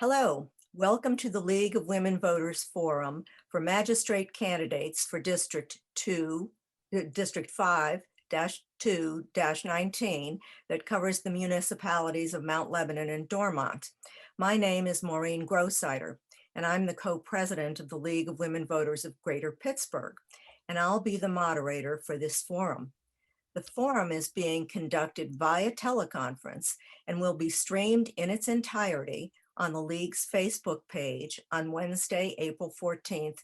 Hello, welcome to the League of Women Voters Forum for magistrate candidates for District 5-2-19 that covers the municipalities of Mount Lebanon and Dormont. My name is Maureen Grossider, and I'm the co-president of the League of Women Voters of Greater Pittsburgh, and I'll be the moderator for this forum. The forum is being conducted via teleconference and will be streamed in its entirety on the League's Facebook page on Wednesday, April 14th,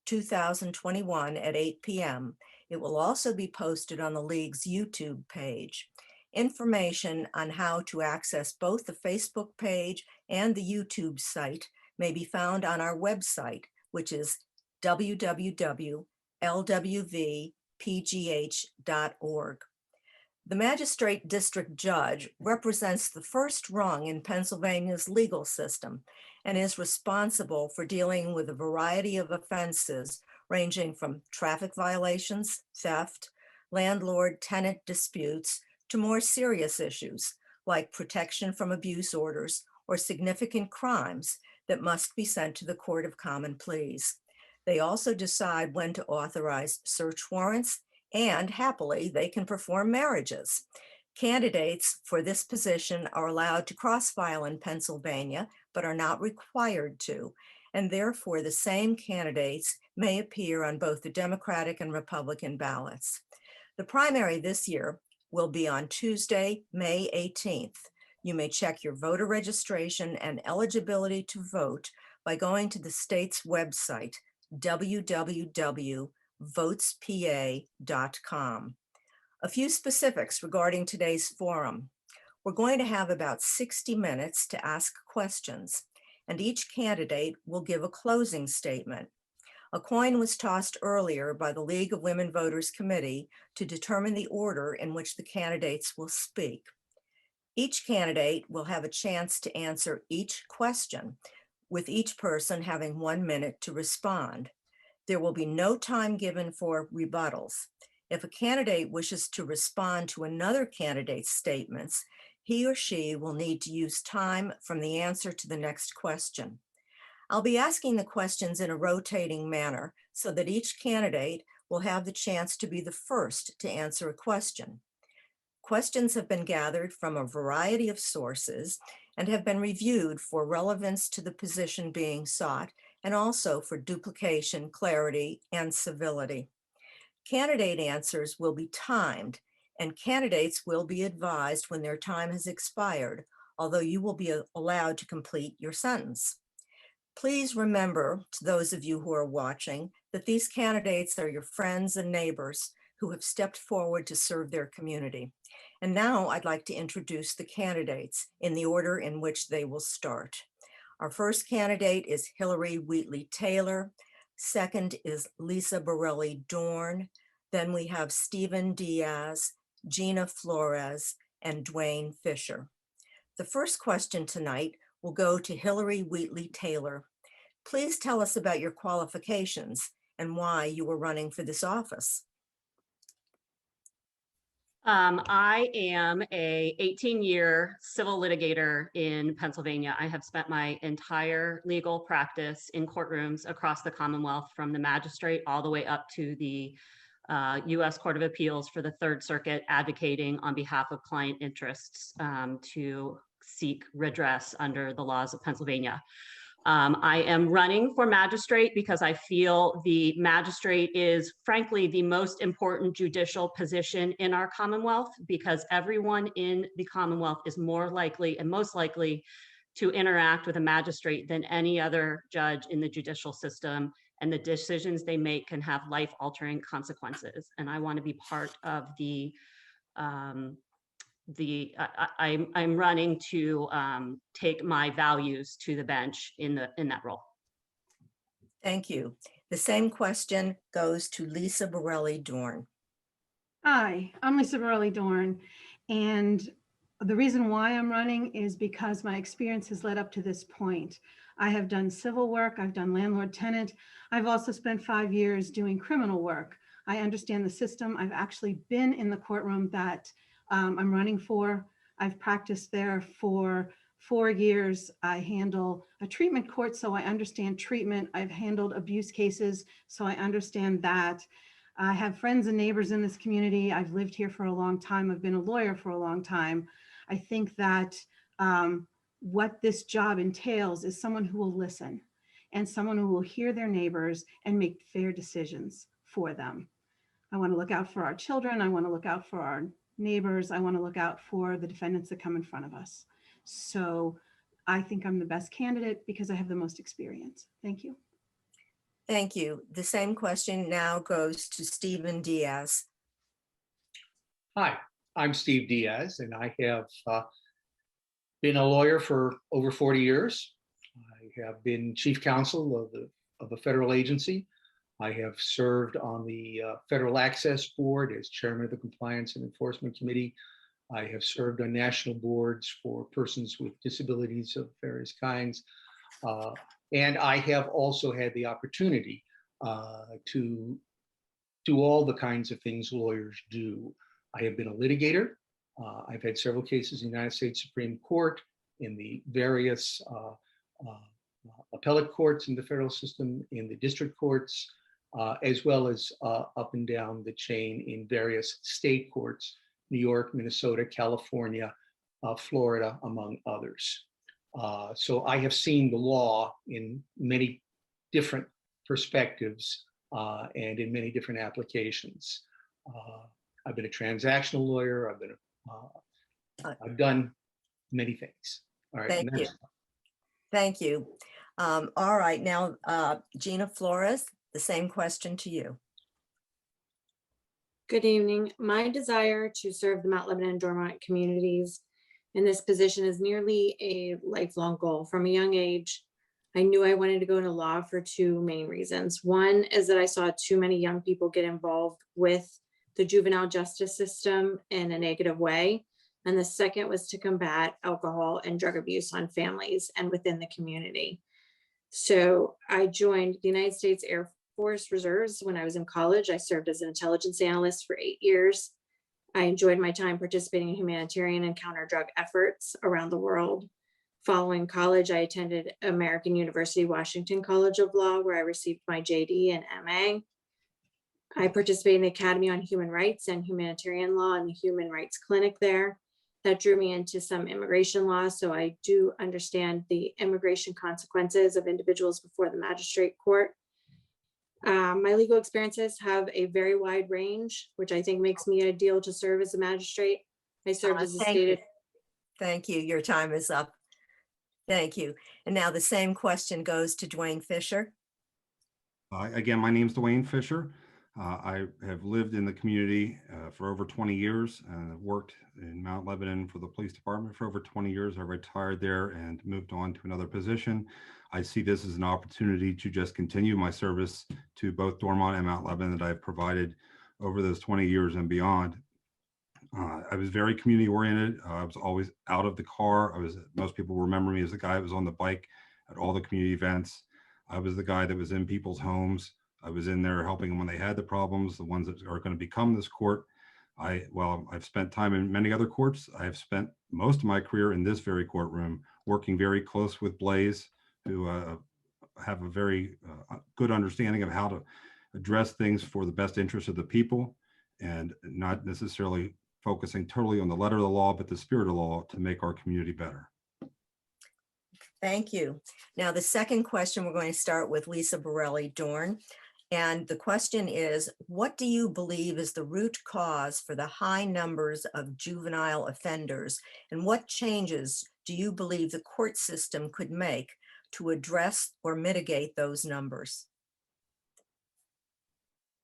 2021 at 8 p.m. It will also be posted on the League's YouTube page. Information on how to access both the Facebook page and the YouTube site may be found on our website, which is www.lwvpgh.org. The magistrate district judge represents the first rung in Pennsylvania's legal system and is responsible for dealing with a variety of offenses ranging from traffic violations, theft, landlord-tenant disputes, to more serious issues like protection from abuse orders or significant crimes that must be sent to the Court of Common Pleas. They also decide when to authorize search warrants, and happily, they can perform marriages. Candidates for this position are allowed to cross-file in Pennsylvania, but are not required to, and therefore the same candidates may appear on both the Democratic and Republican ballots. The primary this year will be on Tuesday, May 18th. You may check your voter registration and eligibility to vote by going to the state's website, www.votespa.com. A few specifics regarding today's forum. We're going to have about 60 minutes to ask questions, and each candidate will give a closing statement. A coin was tossed earlier by the League of Women Voters Committee to determine the order in which the candidates will speak. Each candidate will have a chance to answer each question, with each person having 1 minute to respond. There will be no time given for rebuttals. If a candidate wishes to respond to another candidate's statements, he or she will need to use time from the answer to the next question. I'll be asking the questions in a rotating manner so that each candidate will have the chance to be the first to answer a question. Questions have been gathered from a variety of sources and have been reviewed for relevance to the position being sought and also for duplication, clarity, and civility. Candidate answers will be timed, and candidates will be advised when their time has expired, although you will be allowed to complete your sentence. Please remember, to those of you who are watching, that these candidates are your friends and neighbors who have stepped forward to serve their community. And now I'd like to introduce the candidates in the order in which they will start. Our first candidate is Hillary Wheatley Taylor. Second is Lisa Borelli Dorn. Then we have Stephen Diaz, Gina Flores, and Dwayne Fisher. The first question tonight will go to Hillary Wheatley Taylor. Please tell us about your qualifications and why you were running for this office. I am a 18-year civil litigator in Pennsylvania. I have spent my entire legal practice in courtrooms across the Commonwealth, from the magistrate all the way up to the U.S. Court of Appeals for the Third Circuit, advocating on behalf of client interests to seek redress under the laws of Pennsylvania. I am running for magistrate because I feel the magistrate is, frankly, the most important judicial position in our Commonwealth, because everyone in the Commonwealth is more likely and most likely to interact with a magistrate than any other judge in the judicial system, and the decisions they make can have life-altering consequences. And I want to be part of I'm running to take my values to the bench in that role. Thank you. The same question goes to Lisa Borelli Dorn. Hi, I'm Lisa Borelli Dorn, and the reason why I'm running is because my experience has led up to this point. I have done civil work, I've done landlord-tenant, I've also spent 5 years doing criminal work. I understand the system. I've actually been in the courtroom that I'm running for. I've practiced there for 4 years, I handle a treatment court, so I understand treatment. I've handled abuse cases, so I understand that. I have friends and neighbors in this community. I've lived here for a long time. I've been a lawyer for a long time. I think that what this job entails is someone who will listen and someone who will hear their neighbors and make fair decisions for them. I want to look out for our children. I want to look out for our neighbors. I want to look out for the defendants that come in front of us. So I think I'm the best candidate because I have the most experience. Thank you. Thank you. The same question now goes to Stephen Diaz. Hi, I'm Steve Diaz, and I have been a lawyer for over 40 years. I have been chief counsel of a federal agency. I have served on the Federal Access Board as chairman of the Compliance and Enforcement Committee. I have served on national boards for persons with disabilities of various kinds. And I have also had the opportunity to do all the kinds of things lawyers do. I have been a litigator. I've had several cases in the United States Supreme Court, in the various appellate courts in the federal system, in the district courts, as well as up and down the chain in various state courts, New York, Minnesota, California, Florida, among others. So I have seen the law in many different perspectives and in many different applications. I've been a transactional lawyer. I've done many things. All right. Thank you. Thank you. All right, now, Gina Flores, the same question to you. Good evening. My desire to serve the Mount Lebanon and Dormont communities in this position is nearly a lifelong goal. From a young age, I knew I wanted to go into law for two main reasons. One is that I saw too many young people get involved with the juvenile justice system in a negative way. And the second was to combat alcohol and drug abuse on families and within the community. So I joined the United States Air Force Reserves when I was in college. I served as an intelligence analyst for 8 years. I enjoyed my time participating in humanitarian and counter-drug efforts around the world. Following college, I attended American University Washington College of Law, where I received my JD and MA. I participated in the Academy on Human Rights and Humanitarian Law and the Human Rights Clinic there. That drew me into some immigration law, so I do understand the immigration consequences of individuals before the magistrate court. My legal experiences have a very wide range, which I think makes me ideal to serve as a magistrate. I served as a stated. Thank you. Your time is up. Thank you. And now the same question goes to Dwayne Fisher. Again, my name is Dwayne Fisher. I have lived in the community for over 20 years and worked in Mount Lebanon for the police department for over 20 years. I retired there and moved on to another position. I see this as an opportunity to just continue my service to both Dormont and Mount Lebanon that I've provided over those 20 years and beyond. I was very community oriented. I was always out of the car. Most people remember me as the guy that was on the bike at all the community events. I was the guy that was in people's homes. I was in there helping them when they had the problems, the ones that are going to become this court. I've spent time in many other courts. I've spent most of my career in this very courtroom, working very close with Blaze, who have a very good understanding of how to address things for the best interest of the people and not necessarily focusing totally on the letter of the law, but the spirit of law to make our community better. Thank you. Now, the second question, we're going to start with Lisa Borelli Dorn. And the question is, what do you believe is the root cause for the high numbers of juvenile offenders? And what changes do you believe the court system could make to address or mitigate those numbers?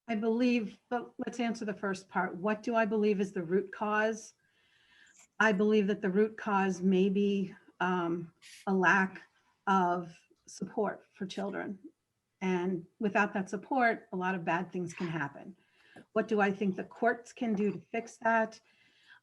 I believe, but let's answer the first part. What do I believe is the root cause? I believe that the root cause may be a lack of support for children. And without that support, a lot of bad things can happen. What do I think the courts can do to fix that?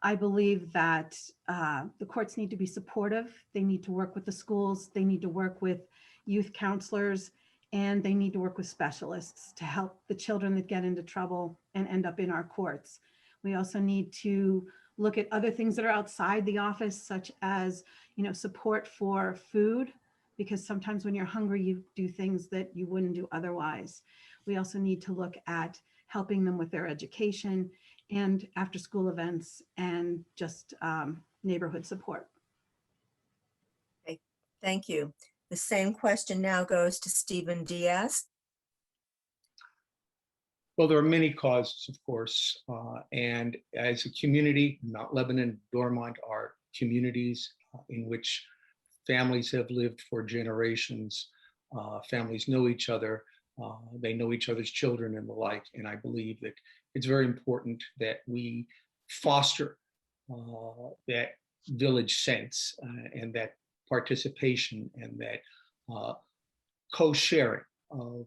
I believe that the courts need to be supportive. They need to work with the schools. They need to work with youth counselors, and they need to work with specialists to help the children that get into trouble and end up in our courts. We also need to look at other things that are outside the office, such as support for food, because sometimes when you're hungry, you do things that you wouldn't do otherwise. We also need to look at helping them with their education and after school events and just neighborhood support. Thank you. The same question now goes to Stephen Diaz. Well, there are many causes, of course, and as a community, Mount Lebanon, Dormont are communities in which families have lived for generations. Families know each other. They know each other's children and the like. And I believe that it's very important that we foster that village sense and that participation and that co-sharing of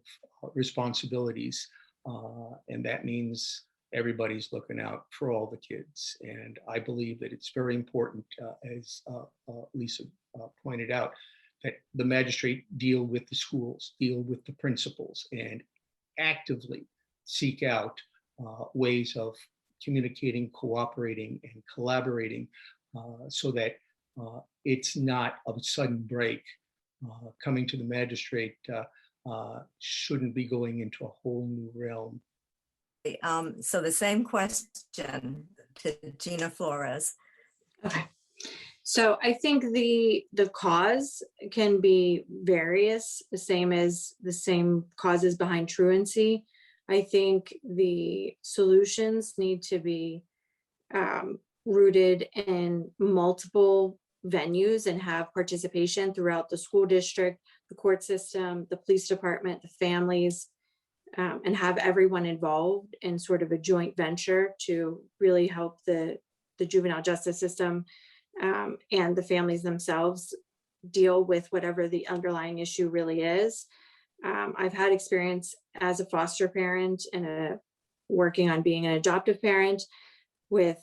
responsibilities. And that means everybody's looking out for all the kids. And I believe that it's very important, as Lisa pointed out, that the magistrate deal with the schools, deal with the principals, and actively seek out ways of communicating, cooperating, and collaborating so that it's not a sudden break. Coming to the magistrate shouldn't be going into a whole new realm. So the same question to Gina Flores. Okay. So I think the cause can be various, the same causes behind truancy. I think the solutions need to be rooted in multiple venues and have participation throughout the school district, the court system, the police department, the families, and have everyone involved in sort of a joint venture to really help the juvenile justice system and the families themselves deal with whatever the underlying issue really is. I've had experience as a foster parent and working on being an adoptive parent with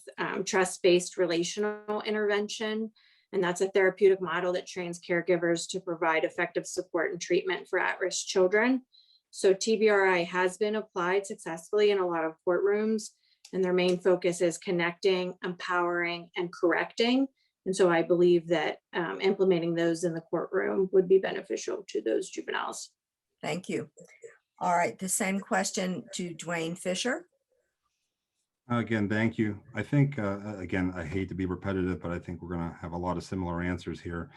trust-based relational intervention. And that's a therapeutic model that trains caregivers to provide effective support and treatment for at-risk children. So TBRI has been applied successfully in a lot of courtrooms, and their main focus is connecting, empowering, and correcting. And so I believe that implementing those in the courtroom would be beneficial to those juveniles. Thank you. All right, the same question to Dwayne Fisher. Again, thank you. I think, again, I hate to be repetitive, but I think we're going to have a lot of similar answers here.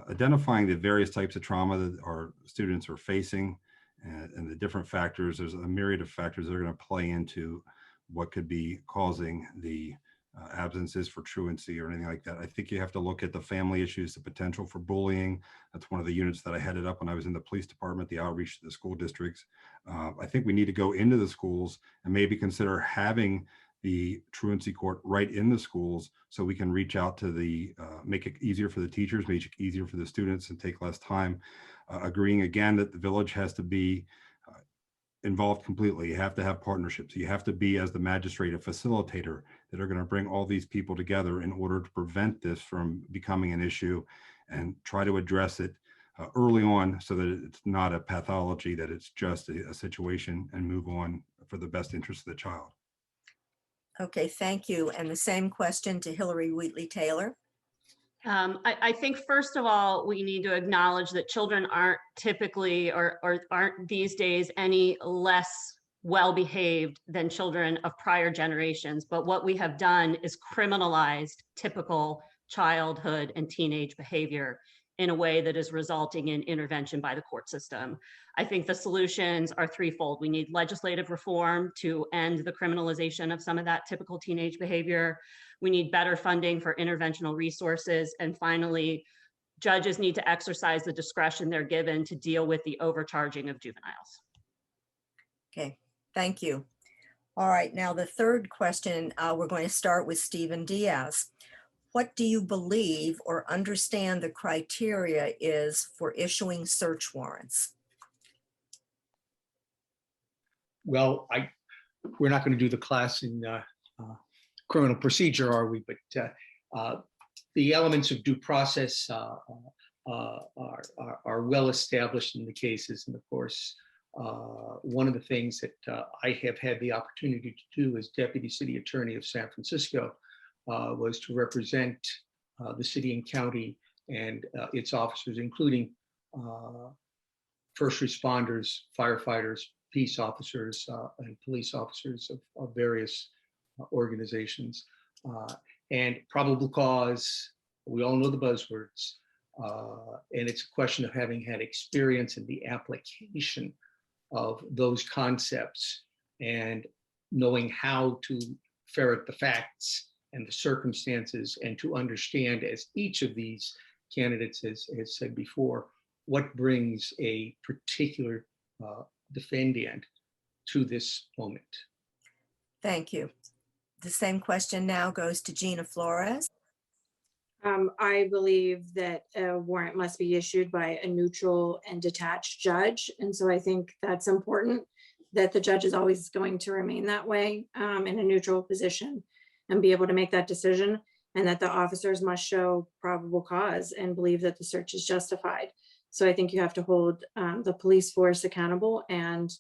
Identifying the various types of trauma that our students are facing and the different factors, there's a myriad of factors that are going to play into what could be causing the absences for truancy or anything like that. I think you have to look at the family issues, the potential for bullying. That's one of the units that I headed up when I was in the police department, the outreach to the school districts. I think we need to go into the schools and maybe consider having the truancy court right in the schools so we can reach out to the, make it easier for the teachers, make it easier for the students and take less time. Agreeing again that the village has to be involved completely. You have to have partnerships. You have to be, as the magistrate, a facilitator that are going to bring all these people together in order to prevent this from becoming an issue and try to address it early on so that it's not a pathology, that it's just a situation, and move on for the best interest of the child. Okay, thank you. And the same question to Hillary Wheatley Taylor. I think, first of all, we need to acknowledge that children aren't typically or aren't these days any less well-behaved than children of prior generations. But what we have done is criminalized typical childhood and teenage behavior in a way that is resulting in intervention by the court system. I think the solutions are threefold. We need legislative reform to end the criminalization of some of that typical teenage behavior. We need better funding for interventional resources. And finally, judges need to exercise the discretion they're given to deal with the overcharging of juveniles. Okay, thank you. All right, now the third question, we're going to start with Stephen Diaz. What do you believe or understand the criteria is for issuing search warrants? Well, we're not going to do the class in criminal procedure, are we? But the elements of due process are well established in the cases. And of course, one of the things that I have had the opportunity to do as Deputy City Attorney of San Francisco was to represent the city and county and its officers, including first responders, firefighters, peace officers, and police officers of various organizations. And probable cause, we all know the buzzwords, and it's a question of having had experience in the application of those concepts and knowing how to ferret the facts and the circumstances, and to understand, as each of these candidates has said before, what brings a particular defendant to this moment. Thank you. The same question now goes to Gina Flores. I believe that a warrant must be issued by a neutral and detached judge. And so I think that's important, that the judge is always going to remain that way, in a neutral position and be able to make that decision, and that the officers must show probable cause and believe that the search is justified. So I think you have to hold the police force accountable and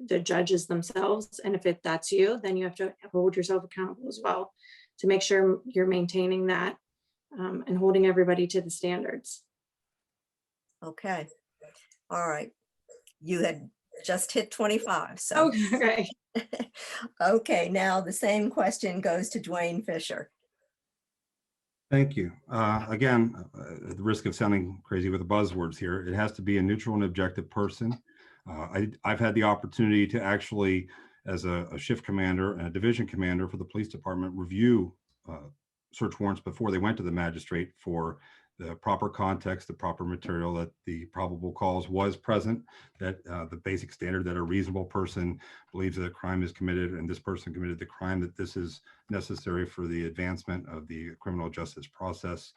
the judges themselves. And if that's you, then you have to hold yourself accountable as well to make sure you're maintaining that and holding everybody to the standards. Okay. All right. You had just hit 25, so. Okay. Okay, now the same question goes to Dwayne Fisher. Thank you. Again, at the risk of sounding crazy with the buzzwords here, it has to be a neutral and objective person. I've had the opportunity to actually, as a shift commander and a division commander for the police department, review search warrants before they went to the magistrate for the proper context, the proper material, that the probable cause was present, that the basic standard that a reasonable person believes that a crime is committed and this person committed the crime, that this is necessary for the advancement of the criminal justice process.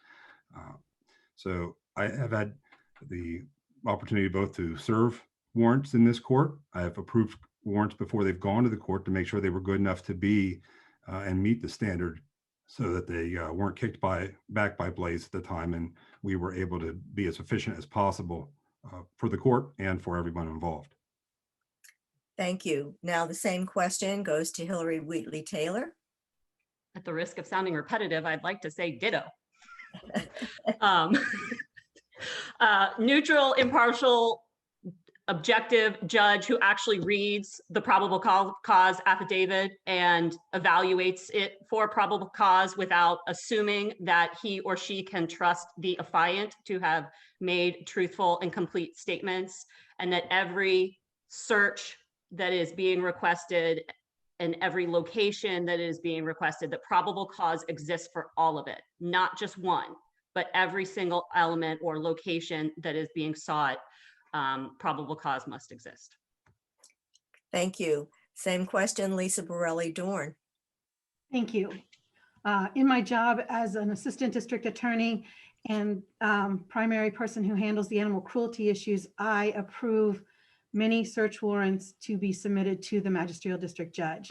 So I have had the opportunity both to serve warrants in this court. I have approved warrants before they've gone to the court to make sure they were good enough to be and meet the standard, so that they weren't kicked back by Blaze at the time, and we were able to be as efficient as possible for the court and for everyone involved. Thank you. Now the same question goes to Hillary Wheatley Taylor. At the risk of sounding repetitive, I'd like to say ditto. Neutral, impartial, objective judge who actually reads the probable cause affidavit and evaluates it for probable cause without assuming that he or she can trust the affiant to have made truthful and complete statements, and that every search that is being requested and every location that is being requested, that probable cause exists for all of it, not just one, but every single element or location that is being sought. Probable cause must exist. Thank you. Same question, Lisa Borelli Dorn. Thank you. In my job as an assistant district attorney and primary person who handles the animal cruelty issues, I approve many search warrants to be submitted to the magisterial district judge.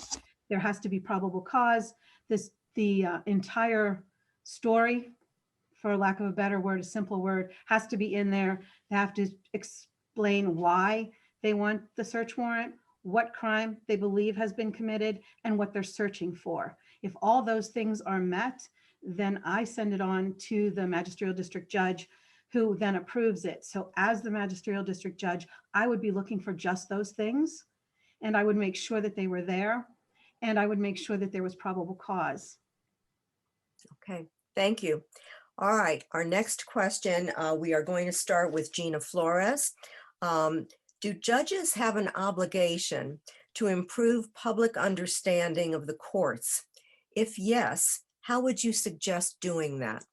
There has to be probable cause. The entire story, for lack of a better word, a simple word, has to be in there. They have to explain why they want the search warrant, what crime they believe has been committed, and what they're searching for. If all those things are met, then I send it on to the magisterial district judge, who then approves it. So as the magisterial district judge, I would be looking for just those things, and I would make sure that they were there, and I would make sure that there was probable cause. Okay, thank you. All right, our next question, we are going to start with Gina Flores. Do judges have an obligation to improve public understanding of the courts? If yes, how would you suggest doing that?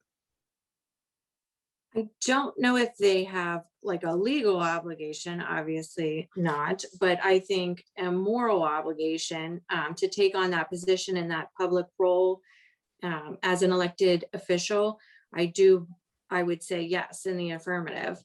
I don't know if they have like a legal obligation, obviously not, but I think a moral obligation to take on that position in that public role as an elected official. I would say yes in the affirmative.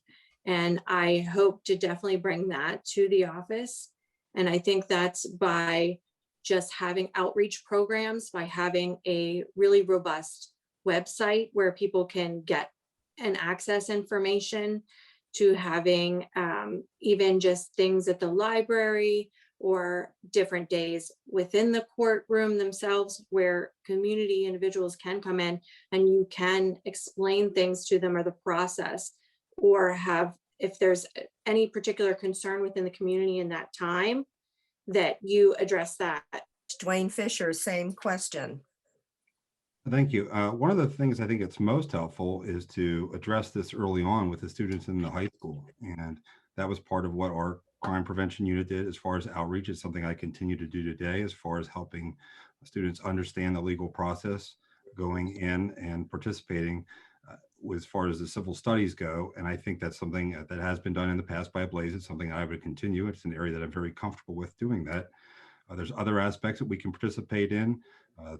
And I hope to definitely bring that to the office. And I think that's by just having outreach programs, by having a really robust website where people can get and access information, to having even just things at the library or different days within the courtroom themselves where community individuals can come in and you can explain things to them or the process, or have, if there's any particular concern within the community in that time, that you address that. Dwayne Fisher, same question. Thank you. One of the things I think it's most helpful is to address this early on with the students in the high school. And that was part of what our crime prevention unit did as far as outreach. Is something I continue to do today as far as helping students understand the legal process going in and participating as far as the civil studies go. And I think that's something that has been done in the past by Blaze. It's something I would continue. It's an area that I'm very comfortable with doing that. There's other aspects that we can participate in.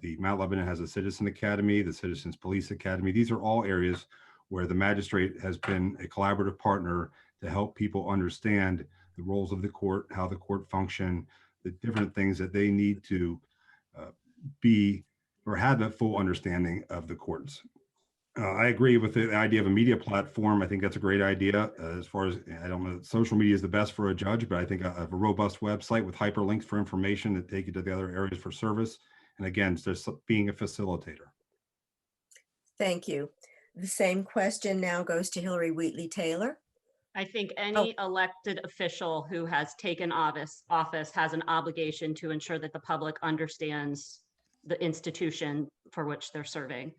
The Mount Lebanon has a Citizen Academy, the Citizens Police Academy. These are all areas where the magistrate has been a collaborative partner to help people understand the roles of the court, how the court function, the different things that they need to be or have a full understanding of the courts. I agree with the idea of a media platform. I think that's a great idea. As far as, I don't know, social media is the best for a judge, but I think a robust website with hyperlinks for information that take you to the other areas for service. And again, just being a facilitator. Thank you. The same question now goes to Hillary Wheatley Taylor. I think any elected official who has taken office has an obligation to ensure that the public understands the institution for which they're serving.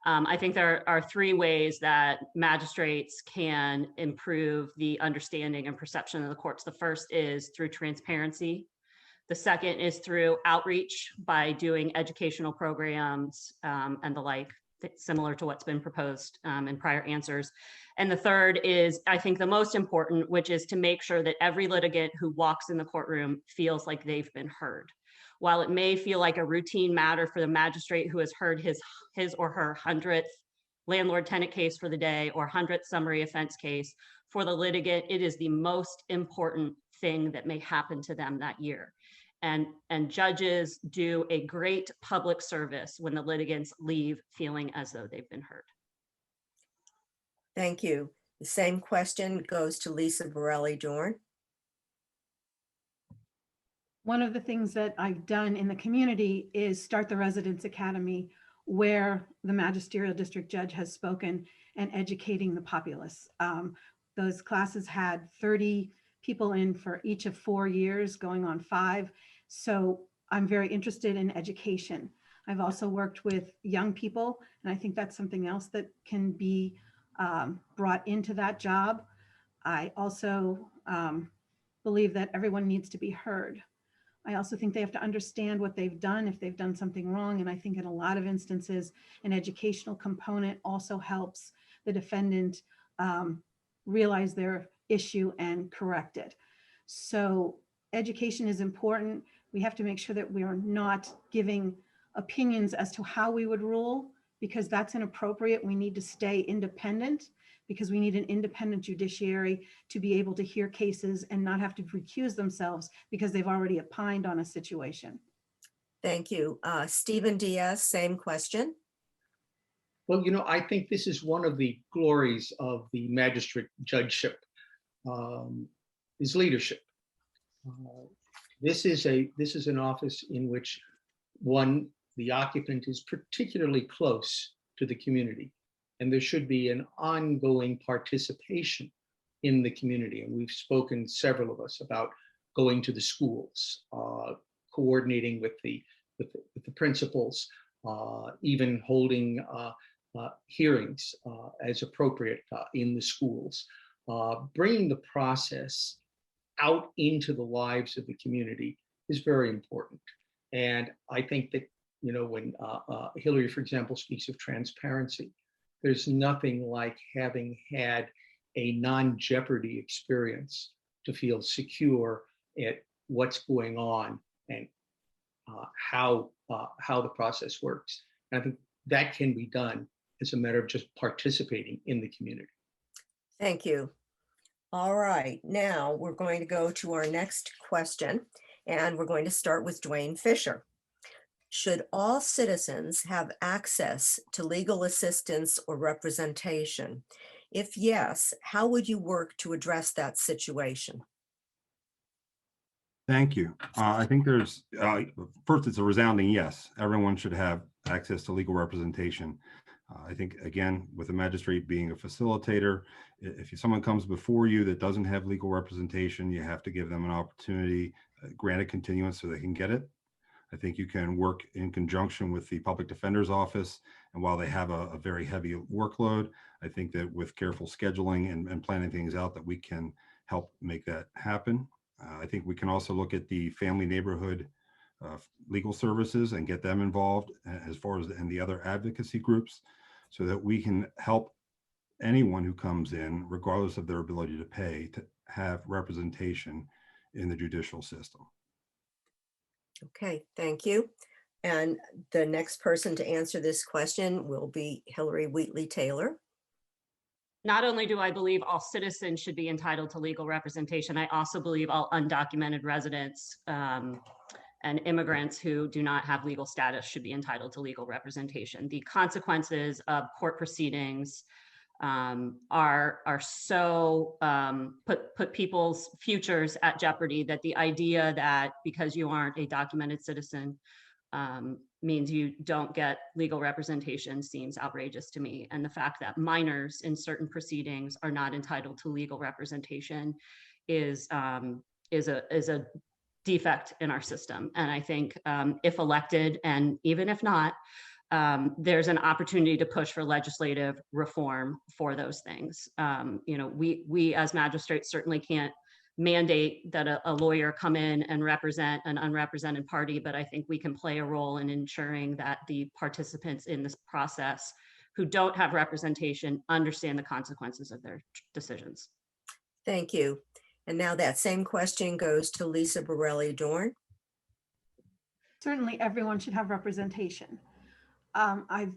I think there are three ways that magistrates can improve the understanding and perception of the courts. The first is through transparency. The second is through outreach by doing educational programs and the like, similar to what's been proposed in prior answers. And the third is, I think, the most important, which is to make sure that every litigant who walks in the courtroom feels like they've been heard. While it may feel like a routine matter for the magistrate who has heard his or her 100th landlord-tenant case for the day or 100th summary offense case, for the litigant, it is the most important thing that may happen to them that year. And judges do a great public service when the litigants leave feeling as though they've been heard. Thank you. The same question goes to Lisa Borelli Dorn. One of the things that I've done in the community is start the Residence Academy, where the magisterial district judge has spoken and educating the populace. Those classes had 30 people in for each of 4 years, going on 5. So I'm very interested in education. I've also worked with young people, and I think that's something else that can be brought into that job. I also believe that everyone needs to be heard. I also think they have to understand what they've done if they've done something wrong. And I think in a lot of instances, an educational component also helps the defendant realize their issue and correct it. So education is important. We have to make sure that we are not giving opinions as to how we would rule, because that's inappropriate. We need to stay independent, because we need an independent judiciary to be able to hear cases and not have to recuse themselves because they've already opined on a situation. Thank you. Stephen Diaz, same question. Well, I think this is one of the glories of the magistrate judgeship, is leadership. This is an office in which the occupant is particularly close to the community, and there should be an ongoing participation in the community. And we've spoken, several of us, about going to the schools, coordinating with the principals, even holding hearings as appropriate in the schools, bringing the process out into the lives of the community is very important. And I think that, when Hillary, for example, speaks of transparency, there's nothing like having had a non-jeopardy experience to feel secure at what's going on and how the process works. And I think that can be done as a matter of just participating in the community. Thank you. All right, now we're going to go to our next question, and we're going to start with Dwayne Fisher. Should all citizens have access to legal assistance or representation? If yes, how would you work to address that situation? Thank you. I think there's, first, it's a resounding yes. Everyone should have access to legal representation. I think, again, with the magistrate being a facilitator, if someone comes before you that doesn't have legal representation, you have to give them an opportunity, grant a continuance so they can get it. I think you can work in conjunction with the public defender's office. And while they have a very heavy workload, I think that with careful scheduling and planning things out, that we can help make that happen. I think we can also look at the family neighborhood legal services and get them involved as far as and the other advocacy groups, so that we can help anyone who comes in, regardless of their ability to pay, to have representation in the judicial system. Okay, thank you. And the next person to answer this question will be Hillary Wheatley Taylor. Not only do I believe all citizens should be entitled to legal representation, I also believe all undocumented residents and immigrants who do not have legal status should be entitled to legal representation. The consequences of court proceedings are so put people's futures at jeopardy, that the idea that because you aren't a documented citizen means you don't get legal representation seems outrageous to me. And the fact that minors in certain proceedings are not entitled to legal representation is a defect in our system. And I think if elected, and even if not, there's an opportunity to push for legislative reform for those things. We as magistrates certainly can't mandate that a lawyer come in and represent an unrepresented party, but I think we can play a role in ensuring that the participants in this process who don't have representation understand the consequences of their decisions. Thank you. And now that same question goes to Lisa Borelli Dorn. Certainly everyone should have representation. I've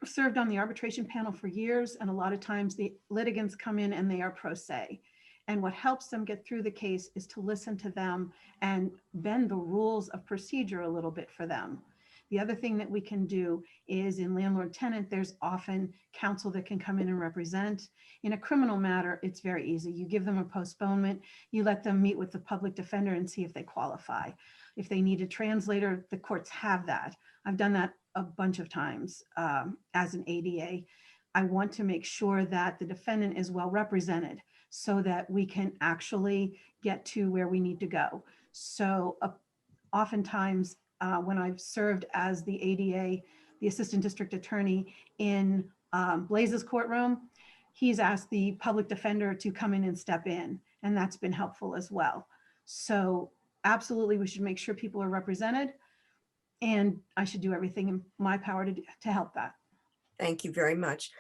served on the arbitration panel for years, and a lot of times the litigants come in and they are pro se. And what helps them get through the case is to listen to them and bend the rules of procedure a little bit for them. The other thing that we can do is in landlord-tenant, there's often counsel that can come in and represent. In a criminal matter, it's very easy. You give them a postponement, you let them meet with the public defender and see if they qualify. If they need a translator, the courts have that. I've done that a bunch of times as an ADA. I want to make sure that the defendant is well represented so that we can actually get to where we need to go. So oftentimes when I've served as the ADA, the assistant district attorney in Blaze's courtroom, he's asked the public defender to come in and step in, and that's been helpful as well. So absolutely, we should make sure people are represented, and I should do everything in my power to help that. Thank you very much.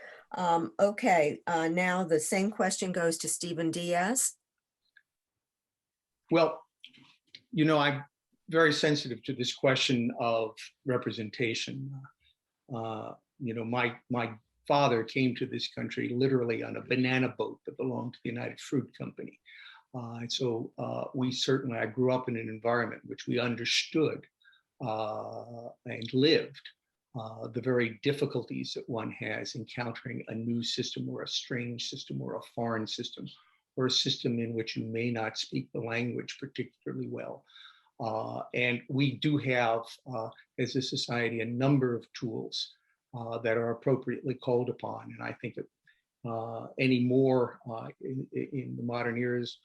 Okay, now the same question goes to Stephen Diaz. Well, I'm very sensitive to this question of representation. My father came to this country literally on a banana boat that belonged to the United Fruit Company. So I grew up in an environment which we understood and lived the very difficulties that one has encountering a new system or a strange system or a foreign system or a system in which you may not speak the language particularly well. And we do have, as a society, a number of tools that are appropriately called upon. And I think that any more in the modern era is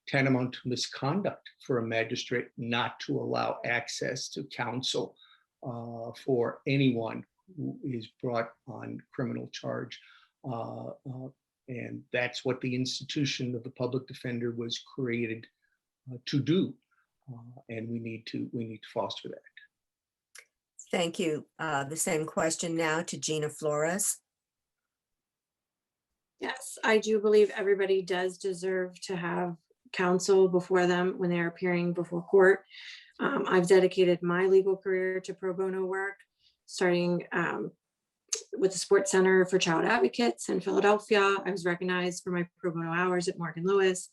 tantamount to misconduct for a magistrate not to allow access to counsel for anyone who is brought on criminal charge. And that's what the institution of the public defender was created to do. And we need to foster that. Thank you. The same question now to Gina Flores. Yes, I do believe everybody does deserve to have counsel before them when they're appearing before court. I've dedicated my legal career to pro bono work, starting with the Sports Center for Child Advocates in Philadelphia. I was recognized for my pro bono hours at Morgan Lewis.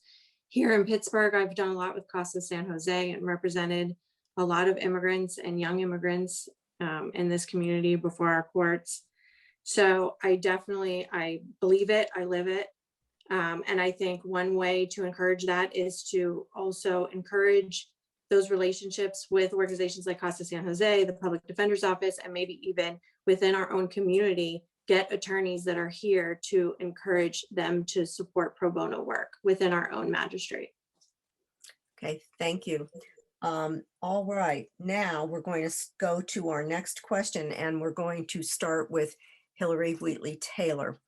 Here in Pittsburgh, I've done a lot with Casa San Jose and represented a lot of immigrants and young immigrants in this community before our courts. So I believe it, I live it. And I think one way to encourage that is to also encourage those relationships with organizations like Casa San Jose, the Public Defender's Office, and maybe even within our own community, get attorneys that are here to encourage them to support pro bono work within our own magistrate. Okay, thank you. All right, now we're going to go to our next question, and we're going to start with Hillary Wheatley Taylor.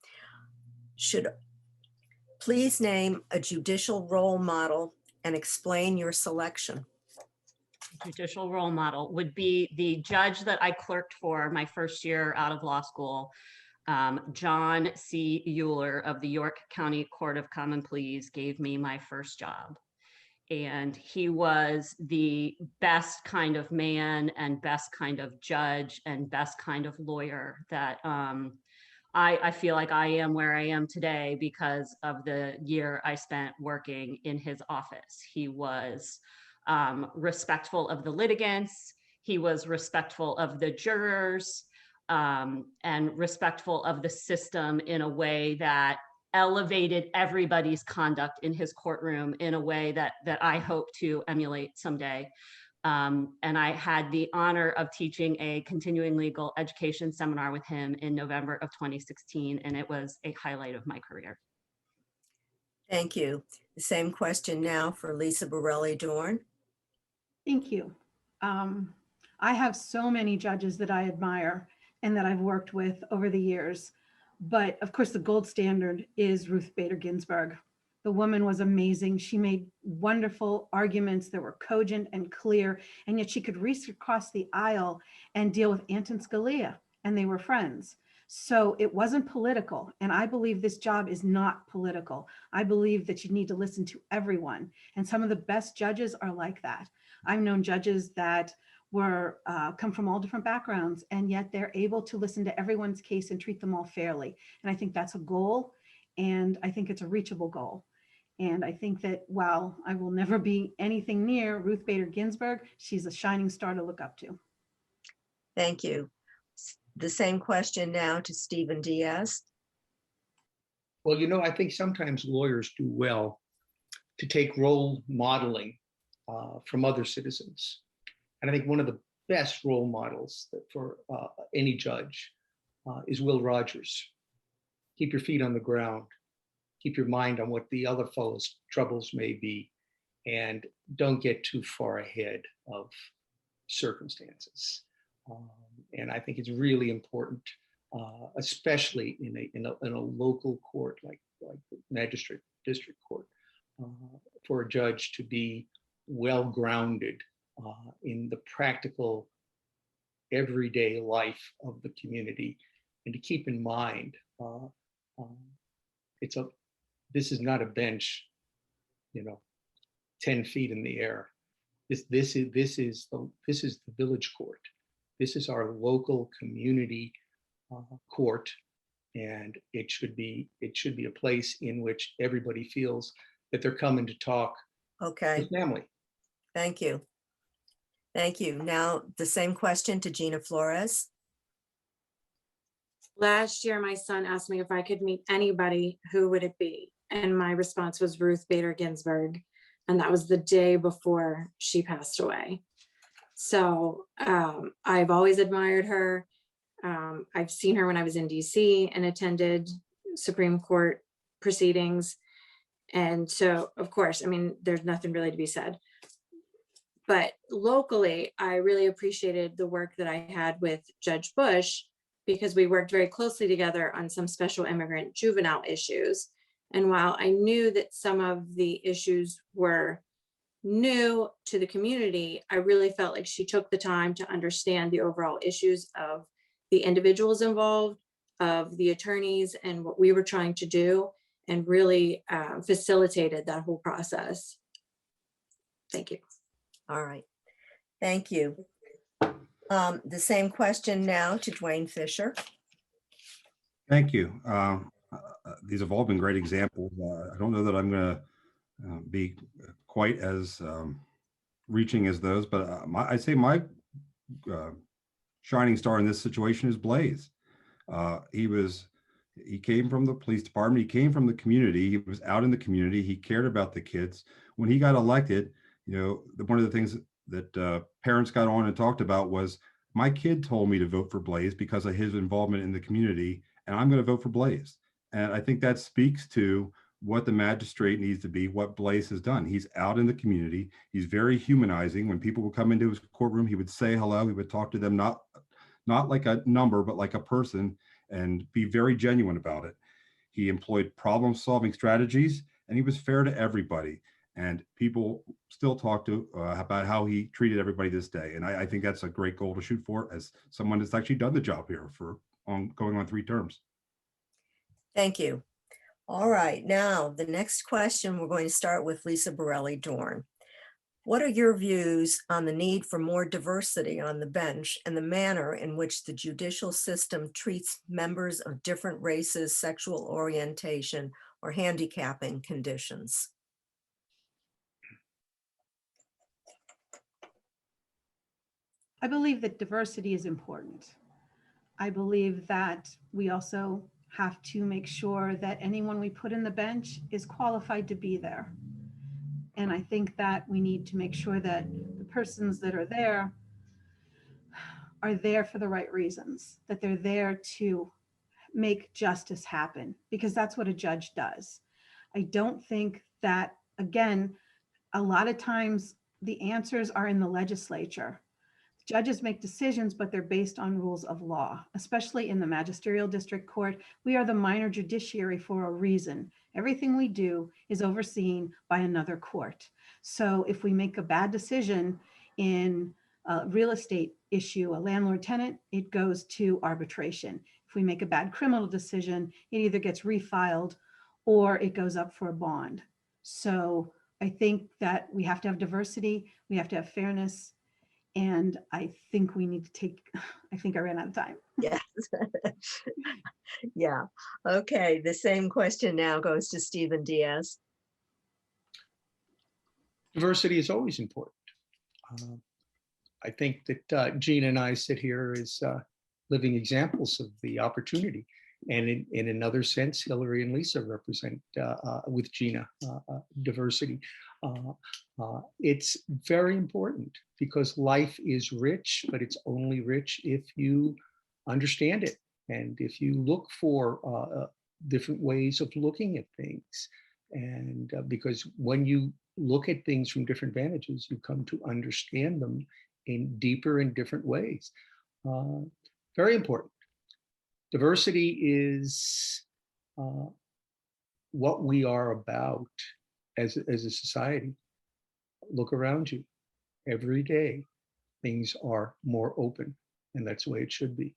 Please name a judicial role model and explain your selection. Judicial role model would be the judge that I clerked for my first year out of law school, John C. Euler of the York County Court of Common Pleas gave me my first job. And he was the best kind of man and best kind of judge and best kind of lawyer that I feel like I am where I am today because of the year I spent working in his office. He was respectful of the litigants. He was respectful of the jurors and respectful of the system in a way that elevated everybody's conduct in his courtroom in a way that I hope to emulate someday. And I had the honor of teaching a continuing legal education seminar with him in November of 2016, and it was a highlight of my career. Thank you. The same question now for Lisa Borelli Dorn. Thank you. I have so many judges that I admire and that I've worked with over the years. But of course, the gold standard is Ruth Bader Ginsburg. The woman was amazing. She made wonderful arguments that were cogent and clear, and yet she could reach across the aisle and deal with Anton Scalia, and they were friends. So it wasn't political. And I believe this job is not political. I believe that you need to listen to everyone. And some of the best judges are like that. I've known judges that were come from all different backgrounds, and yet they're able to listen to everyone's case and treat them all fairly. And I think that's a goal, and I think it's a reachable goal. And I think that while I will never be anything near Ruth Bader Ginsburg, she's a shining star to look up to. Thank you. The same question now to Stephen Diaz. Well, you know, I think sometimes lawyers do well to take role modeling from other citizens. And I think one of the best role models for any judge is Will Rogers. Keep your feet on the ground. Keep your mind on what the other fellow's troubles may be, and don't get too far ahead of circumstances. And I think it's really important, especially in a local court like the magistrate district court, for a judge to be well-grounded in the practical everyday life of the community, and to keep in mind this is not a bench, 10 feet in the air. This is the village court. This is our local community court, and it should be a place in which everybody feels that they're coming to talk Okay, with family. thank you. Thank you. Now, the same question to Gina Flores. Last year, my son asked me if I could meet anybody, who would it be? And my response was Ruth Bader Ginsburg. And that was the day before she passed away. So I've always admired her. I've seen her when I was in DC and attended Supreme Court proceedings. And so, of course, I mean, there's nothing really to be said. But locally, I really appreciated the work that I had with Judge Bush, because we worked very closely together on some special immigrant juvenile issues. And while I knew that some of the issues were new to the community, I really felt like she took the time to understand the overall issues of the individuals involved, of the attorneys, and what we were trying to do, and really facilitated that whole process. Thank you. All right, thank you. The same question now to Dwayne Fisher. Thank you. These have all been great examples. I don't know that I'm going to be quite as reaching as those, but I'd say my shining star in this situation is Blaze. He came from the police department. He came from the community. He was out in the community. He cared about the kids. When he got elected, one of the things parents got on and talked about was, my kid told me to vote for Blaze because of his involvement in the community, and I'm going to vote for Blaze. And I think that speaks to what the magistrate needs to be, what Blaze has done. He's out in the community. He's very humanizing. When people would come into his courtroom, he would say hello. He would talk to them, not like a number, but like a person, and be very genuine about it. He employed problem-solving strategies, and he was fair to everybody. And people still talk to about how he treated everybody this day. And I think that's a great goal to shoot for, as someone that's actually done the job here for going on 3 terms. Thank you. All right, now the next question, we're going to start with Lisa Borelli Dorn. What are your views on the need for more diversity on the bench and the manner in which the judicial system treats members of different races, sexual orientation, or handicapping conditions? I believe that diversity is important. I believe that we also have to make sure that anyone we put in the bench is qualified to be there. And I think that we need to make sure that the persons that are there for the right reasons, that they're there to make justice happen, because that's what a judge does. I don't think that, again, a lot of times the answers are in the legislature. Judges make decisions, but they're based on rules of law, especially in the magisterial district court. We are the minor judiciary for a reason. Everything we do is overseen by another court. So if we make a bad decision in a real estate issue, a landlord-tenant, it goes to arbitration. If we make a bad criminal decision, it either gets refiled or it goes up for a bond. So I think that we have to have diversity, we have to have fairness, and I think we need to take, I think I ran out of time. Yes. Yeah. Okay. The same question now goes to Stephen Diaz. Diversity is always important. I think that Gina and I sit here as living examples of the opportunity. And in another sense, Hillary and Lisa represent, with Gina, diversity. It's very important because life is rich, but it's only rich if you understand it. And if you look for different ways of looking at things. And because when you look at things from different vantages, you come to understand them in deeper and different ways. Very important. Diversity is what we are about as a society. Look around you. Every day, things are more open, and that's the way it should be.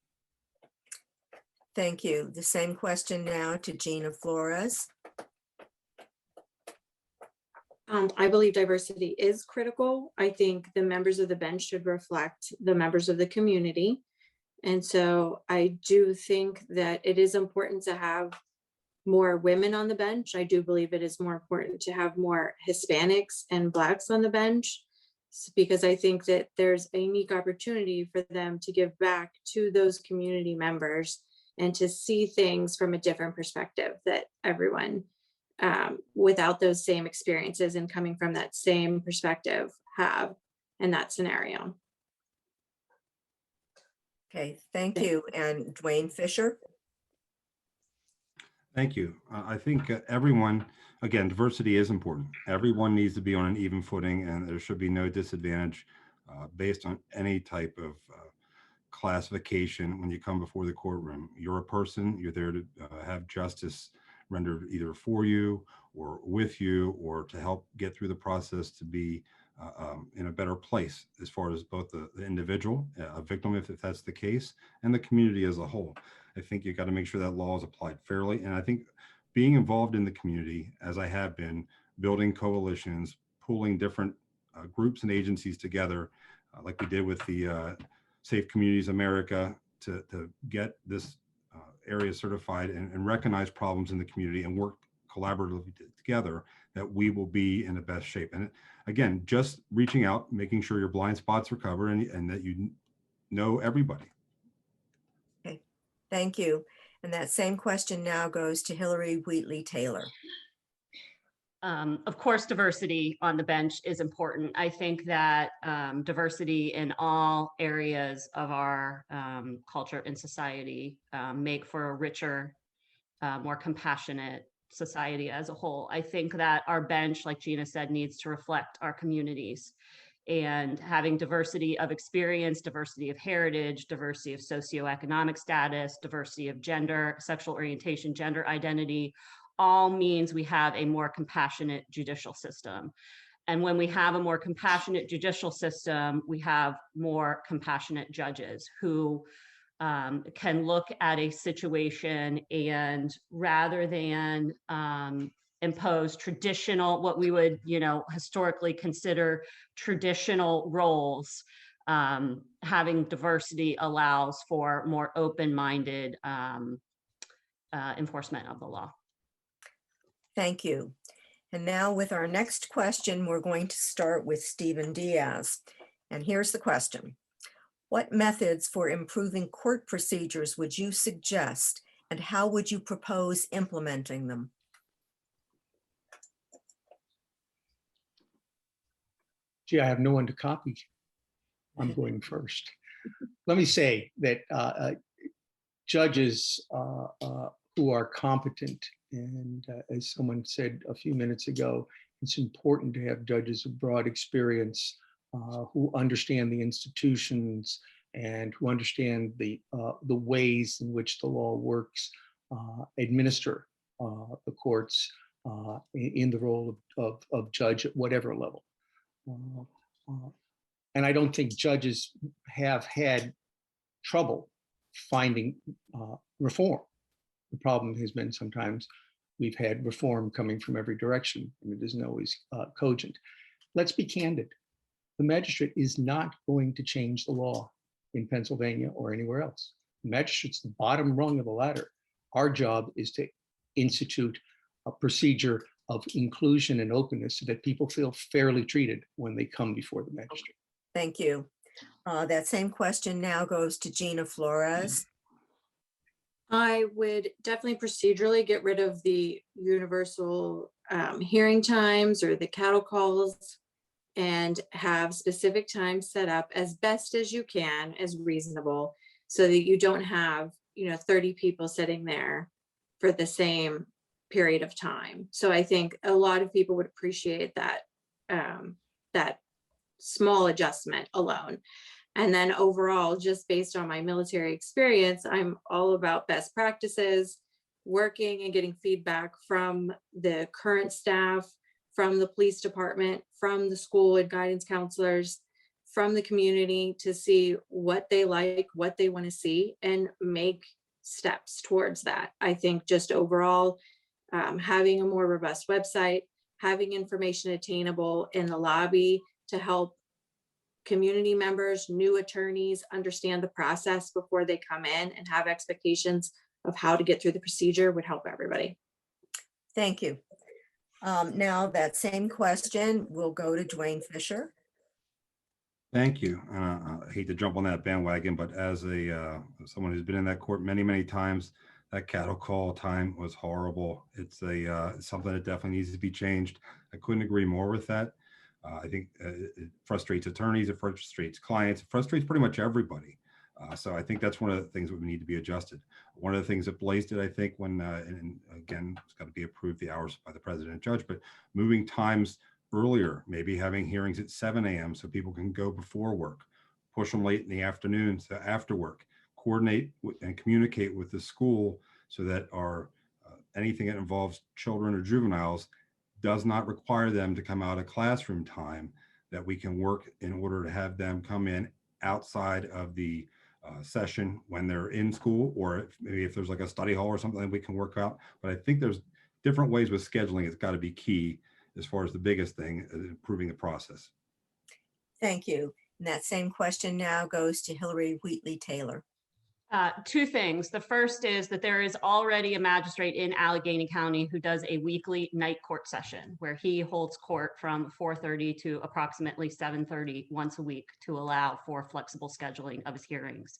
Thank you. The same question now to Gina Flores. I believe diversity is critical. I think the members of the bench should reflect the members of the community. And so I do think that it is important to have more women on the bench. I do believe it is more important to have more Hispanics and Blacks on the bench, because I think that there's a unique opportunity for them to give back to those community members and to see things from a different perspective that everyone without those same experiences and coming from that same perspective have in that scenario. Okay, thank you. And Dwayne Fisher. Thank you. I think everyone, again, diversity is important. Everyone needs to be on an even footing, and there should be no disadvantage based on any type of classification when you come before the courtroom. You're a person, you're there to have justice rendered either for you or with you, or to help get through the process to be in a better place as far as both the individual, a victim if that's the case, and the community as a whole. I think you got to make sure that law is applied fairly. And I think being involved in the community, as I have been, building coalitions, pulling different groups and agencies together, like we did with the Safe Communities America, to get this area certified and recognize problems in the community and work collaboratively together, that we will be in the best shape. And again, just reaching out, making sure your blind spots are covered, and that you know everybody. Okay, thank you. And that same question now goes to Hillary Wheatley Taylor. Of course, diversity on the bench is important. I think that diversity in all areas of our culture and society make for a richer, more compassionate society as a whole. I think that our bench, like Gina said, needs to reflect our communities, and having diversity of experience, diversity of heritage, diversity of socioeconomic status, diversity of gender, sexual orientation, gender identity, all means we have a more compassionate judicial system. And when we have a more compassionate judicial system, we have more compassionate judges who can look at a situation and rather than impose traditional, what we would, historically consider traditional roles, having diversity allows for more open-minded enforcement of the law. Thank you. And now with our next question, we're going to start with Stephen Diaz. And here's the question. What methods for improving court procedures would you suggest, and how would you propose implementing them? Gee, I have no one to copy. I'm going first. Let me say that judges who are competent, and as someone said a few minutes ago, it's important to have judges of broad experience who understand the institutions and who understand the ways in which the law works, administer the courts in the role of judge at whatever level. And I don't think judges have had trouble finding reform. The problem has been sometimes we've had reform coming from every direction, and it isn't always cogent. Let's be candid. The magistrate is not going to change the law in Pennsylvania or anywhere else. The magistrate's the bottom rung of the ladder. Our job is to institute a procedure of inclusion and openness so that people feel fairly treated when they come before the magistrate. Thank you. That same question now goes to Gina Flores. I would definitely procedurally get rid of the universal hearing times or the cattle calls, and have specific times set up as best as you can, as reasonable, so that you don't have 30 people sitting there for the same period of time. So I think a lot of people would appreciate that that small adjustment alone. And then overall, just based on my military experience, I'm all about best practices, working and getting feedback from the current staff, from the police department, from the school and guidance counselors, from the community, to see what they like, what they want to see, and make steps towards that. I think just overall, having a more robust website, having information attainable in the lobby to help community members, new attorneys understand the process before they come in and have expectations of how to get through the procedure would help everybody. Thank you. Now that same question will go to Dwayne Fisher. Thank you. I hate to jump on that bandwagon, but as someone who's been in that court many, many times, that cattle call time was horrible. It's something that definitely needs to be changed. I couldn't agree more with that. I think it frustrates attorneys, it frustrates clients, it frustrates pretty much everybody. So I think that's one of the things that we need to be adjusted. One of the things that Blaze did, I think, when, and again, it's got to be approved the hours by the president and judge, but moving times earlier, maybe having hearings at 7 a.m. so people can go before work, push them late in the afternoon to after work, coordinate and communicate with the school so that anything that involves children or juveniles does not require them to come out of classroom time, that we can work in order to have them come in outside of the session when they're in school, or maybe if there's like a study hall or something that we can work out. But I think there's different ways with scheduling. It's got to be key as far as the biggest thing, improving the process. Thank you. And that same question now goes to Hillary Wheatley Taylor. Two things. The first is that there is already a magistrate in Allegheny County who does a weekly night court session where he holds court from 4:30 to approximately 7:30 once a week to allow for flexible scheduling of his hearings.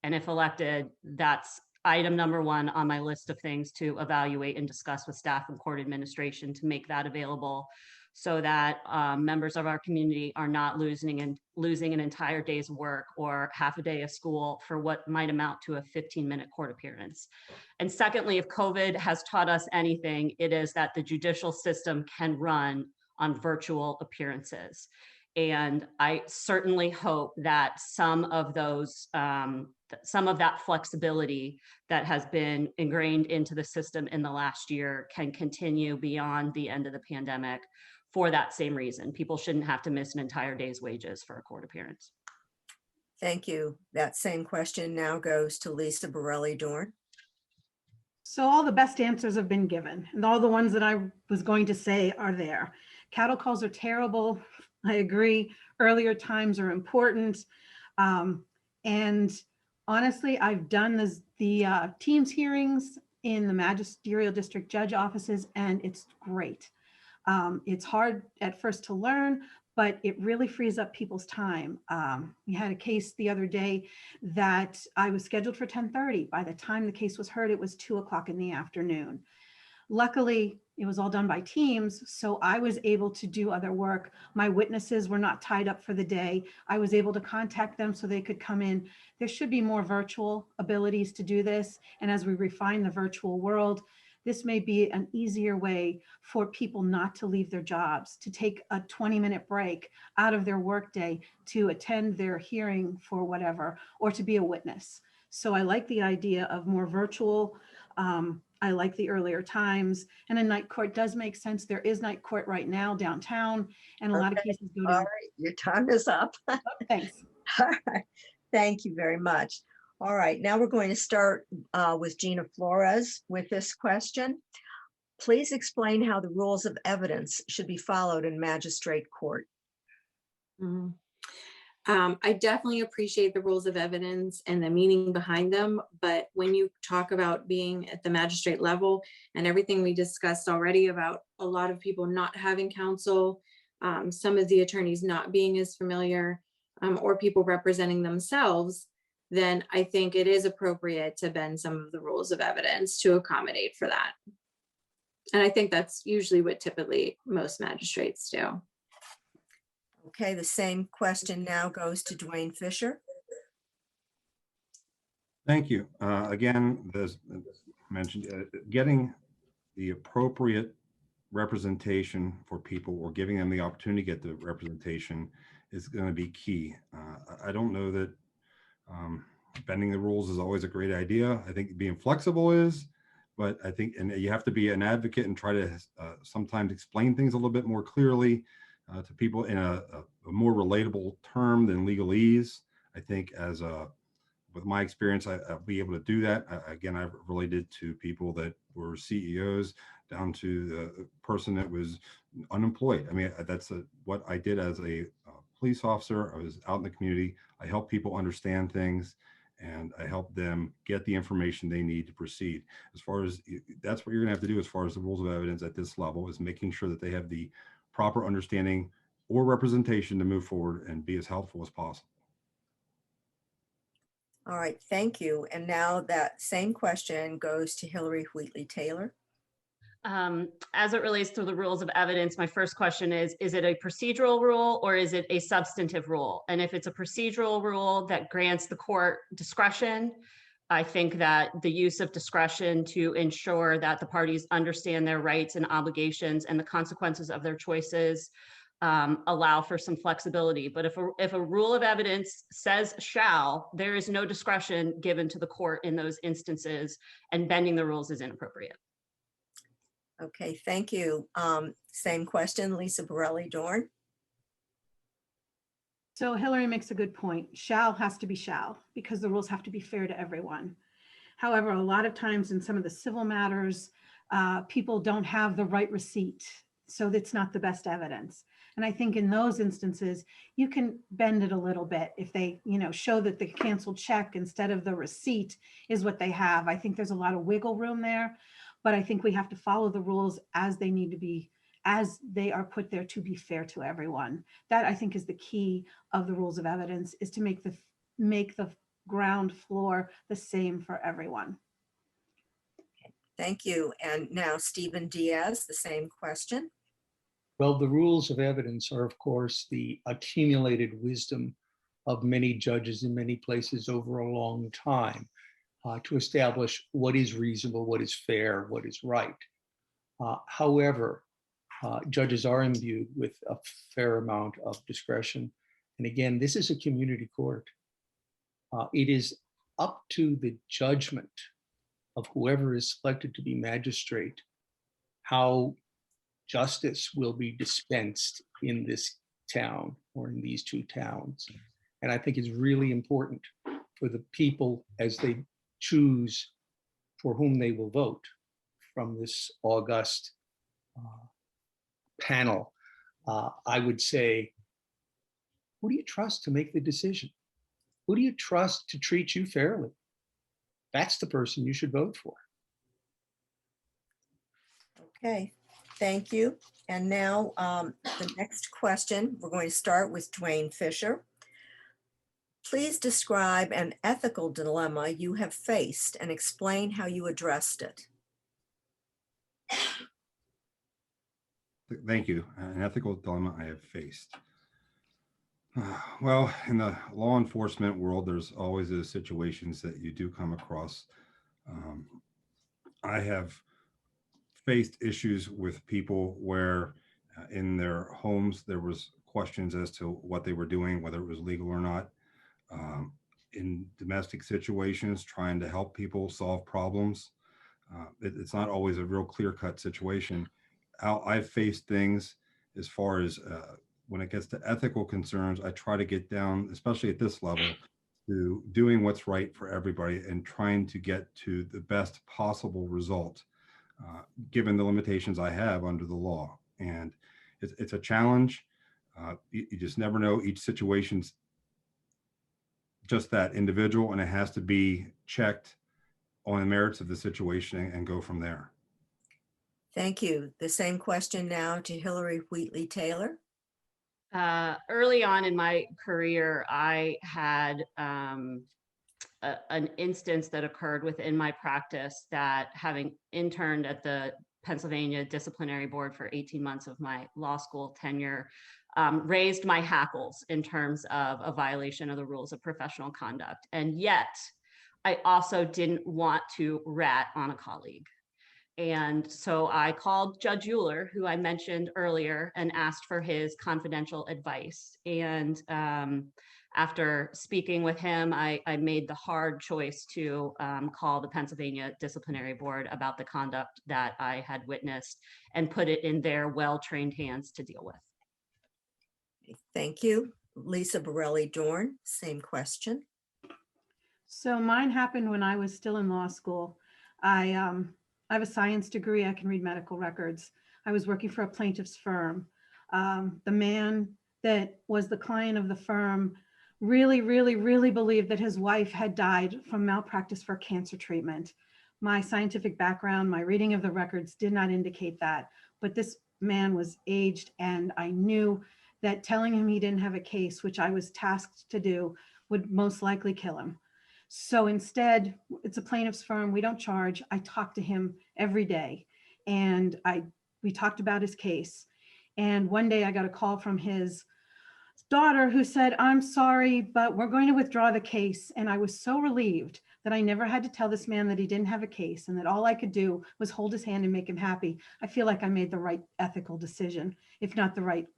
And if elected, that's item number one on my list of things to evaluate and discuss with staff and court administration to make that available so that members of our community are not losing an entire day's work or half a day of school for what might amount to a 15-minute court appearance. And secondly, if COVID has taught us anything, it is that the judicial system can run on virtual appearances. And I certainly hope that some of that flexibility that has been ingrained into the system in the last year can continue beyond the end of the pandemic for that same reason. People shouldn't have to miss an entire day's wages for a court appearance. Thank you. That same question now goes to Lisa Borelli-Dorn. So all the best answers have been given, and all the ones that I was going to say are there. Cattle calls are terrible. I agree. Earlier times are important. And honestly, I've done the Teams hearings in the magisterial district judge offices, and it's great. It's hard at first to learn, but it really frees up people's time. We had a case the other day that I was scheduled for 10:30. By the time the case was heard, it was 2:00 in the afternoon. Luckily, it was all done by Teams, so I was able to do other work. My witnesses were not tied up for the day. I was able to contact them so they could come in. There should be more virtual abilities to do this. And as we refine the virtual world, this may be an easier way for people not to leave their jobs, to take a 20-minute break out of their workday to attend their hearing for whatever, or to be a witness. So I like the idea of more virtual. I like the earlier times, and a night court does make sense. There is night court right now downtown, and a lot of Okay. cases go All down. right, your time is up. Thanks. All right. Thank you very much. All right, now we're going to start with Gina Flores with this question. Please explain how the rules of evidence should be followed in magistrate court. Mhm. I definitely appreciate the rules of evidence and the meaning behind them, but when you talk about being at the magistrate level and everything we discussed already about a lot of people not having counsel, some of the attorneys not being as familiar, or people representing themselves, then I think it is appropriate to bend some of the rules of evidence to accommodate for that. And I think that's usually what typically most magistrates do. Okay, the same question now goes to Dwayne Fisher. Thank you. Again, as mentioned, getting the appropriate representation for people or giving them the opportunity to get the representation is going to be key. I don't know that bending the rules is always a great idea. I think being flexible is, but I think, and you have to be an advocate and try to sometimes explain things a little bit more clearly to people in a more relatable term than legalese. I think with my experience, I'll be able to do that. Again, I've related to people that were CEOs down to the person that was unemployed. I mean, that's what I did as a police officer. I was out in the community. I helped people understand things, and I helped them get the information they need to proceed. As far as that's what you're gonna have to do as far as the rules of evidence at this level, is making sure that they have the proper understanding or representation to move forward and be as helpful as possible. All right, thank you. And now that same question goes to Hillary Wheatley Taylor. As it relates to the rules of evidence, my first question is it a procedural rule or is it a substantive rule? And if it's a procedural rule that grants the court discretion, I think that the use of discretion to ensure that the parties understand their rights and obligations and the consequences of their choices allow for some flexibility. But if a rule of evidence says shall, there is no discretion given to the court in those instances, and bending the rules is inappropriate. Okay, thank you. Same question, Lisa Borelli-Dorn. So Hillary makes a good point. Shall has to be shall, because the rules have to be fair to everyone. However, a lot of times in some of the civil matters, people don't have the right receipt, so that's not the best evidence. And I think in those instances, you can bend it a little bit if they, show that the canceled check instead of the receipt is what they have. I think there's a lot of wiggle room there, but I think we have to follow the rules as they need to be, as they are put there to be fair to everyone. That, I think, is the key of the rules of evidence, is to make the ground floor the same for everyone. Thank you. And now Stephen Diaz, the same question. Well, the rules of evidence are, of course, the accumulated wisdom of many judges in many places over a long time to establish what is reasonable, what is fair, what is right. However, judges are imbued with a fair amount of discretion. And again, this is a community court. It is up to the judgment of whoever is selected to be magistrate how justice will be dispensed in this town or in these two towns. And I think it's really important for the people as they choose for whom they will vote from this august panel. I would say, who do you trust to make the decision? Who do you trust to treat you fairly? That's the person you should vote for. Okay, thank you. And now the next question, we're going to start with Dwayne Fisher. Please describe an ethical dilemma you have faced and explain how you addressed it. Thank you. An ethical dilemma I have faced. Well, in the law enforcement world, there's always those situations that you do come across. I have faced issues with people where in their homes there was questions as to what they were doing, whether it was legal or not. In domestic situations, trying to help people solve problems. It's not always a real clear-cut situation. I've faced things as far as when it gets to ethical concerns, I try to get down, especially at this level, to doing what's right for everybody and trying to get to the best possible result, given the limitations I have under the law. And it's a challenge. You just never know. Each situation's just that individual, and it has to be checked on the merits of the situation and go from there. Thank you. The same question now to Hillary Wheatley Taylor. Early on in my career, I had an instance that occurred within my practice that, having interned at the Pennsylvania Disciplinary Board for 18 months of my law school tenure, raised my hackles in terms of a violation of the rules of professional conduct. And yet, I also didn't want to rat on a colleague. And so I called Judge Euler, who I mentioned earlier, and asked for his confidential advice. And after speaking with him, I made the hard choice to call the Pennsylvania Disciplinary Board about the conduct that I had witnessed and put it in their well-trained hands to deal with. Thank you. Lisa Borelli Dorn, same question. So mine happened when I was still in law school. I have a science degree. I can read medical records. I was working for a plaintiff's firm. The man that was the client of the firm really believed that his wife had died from malpractice for cancer treatment. My scientific background, my reading of the records did not indicate that, but this man was aged, and I knew that telling him he didn't have a case, which I was tasked to do, would most likely kill him. So instead, it's a plaintiff's firm. We don't charge. I talk to him every day, and we talked about his case. And one day I got a call from his daughter who said, "I'm sorry, but we're going to withdraw the case." And I was so relieved that I never had to tell this man that he didn't have a case and that all I could do was hold his hand and make him happy. I feel like I made the right ethical decision, if not the right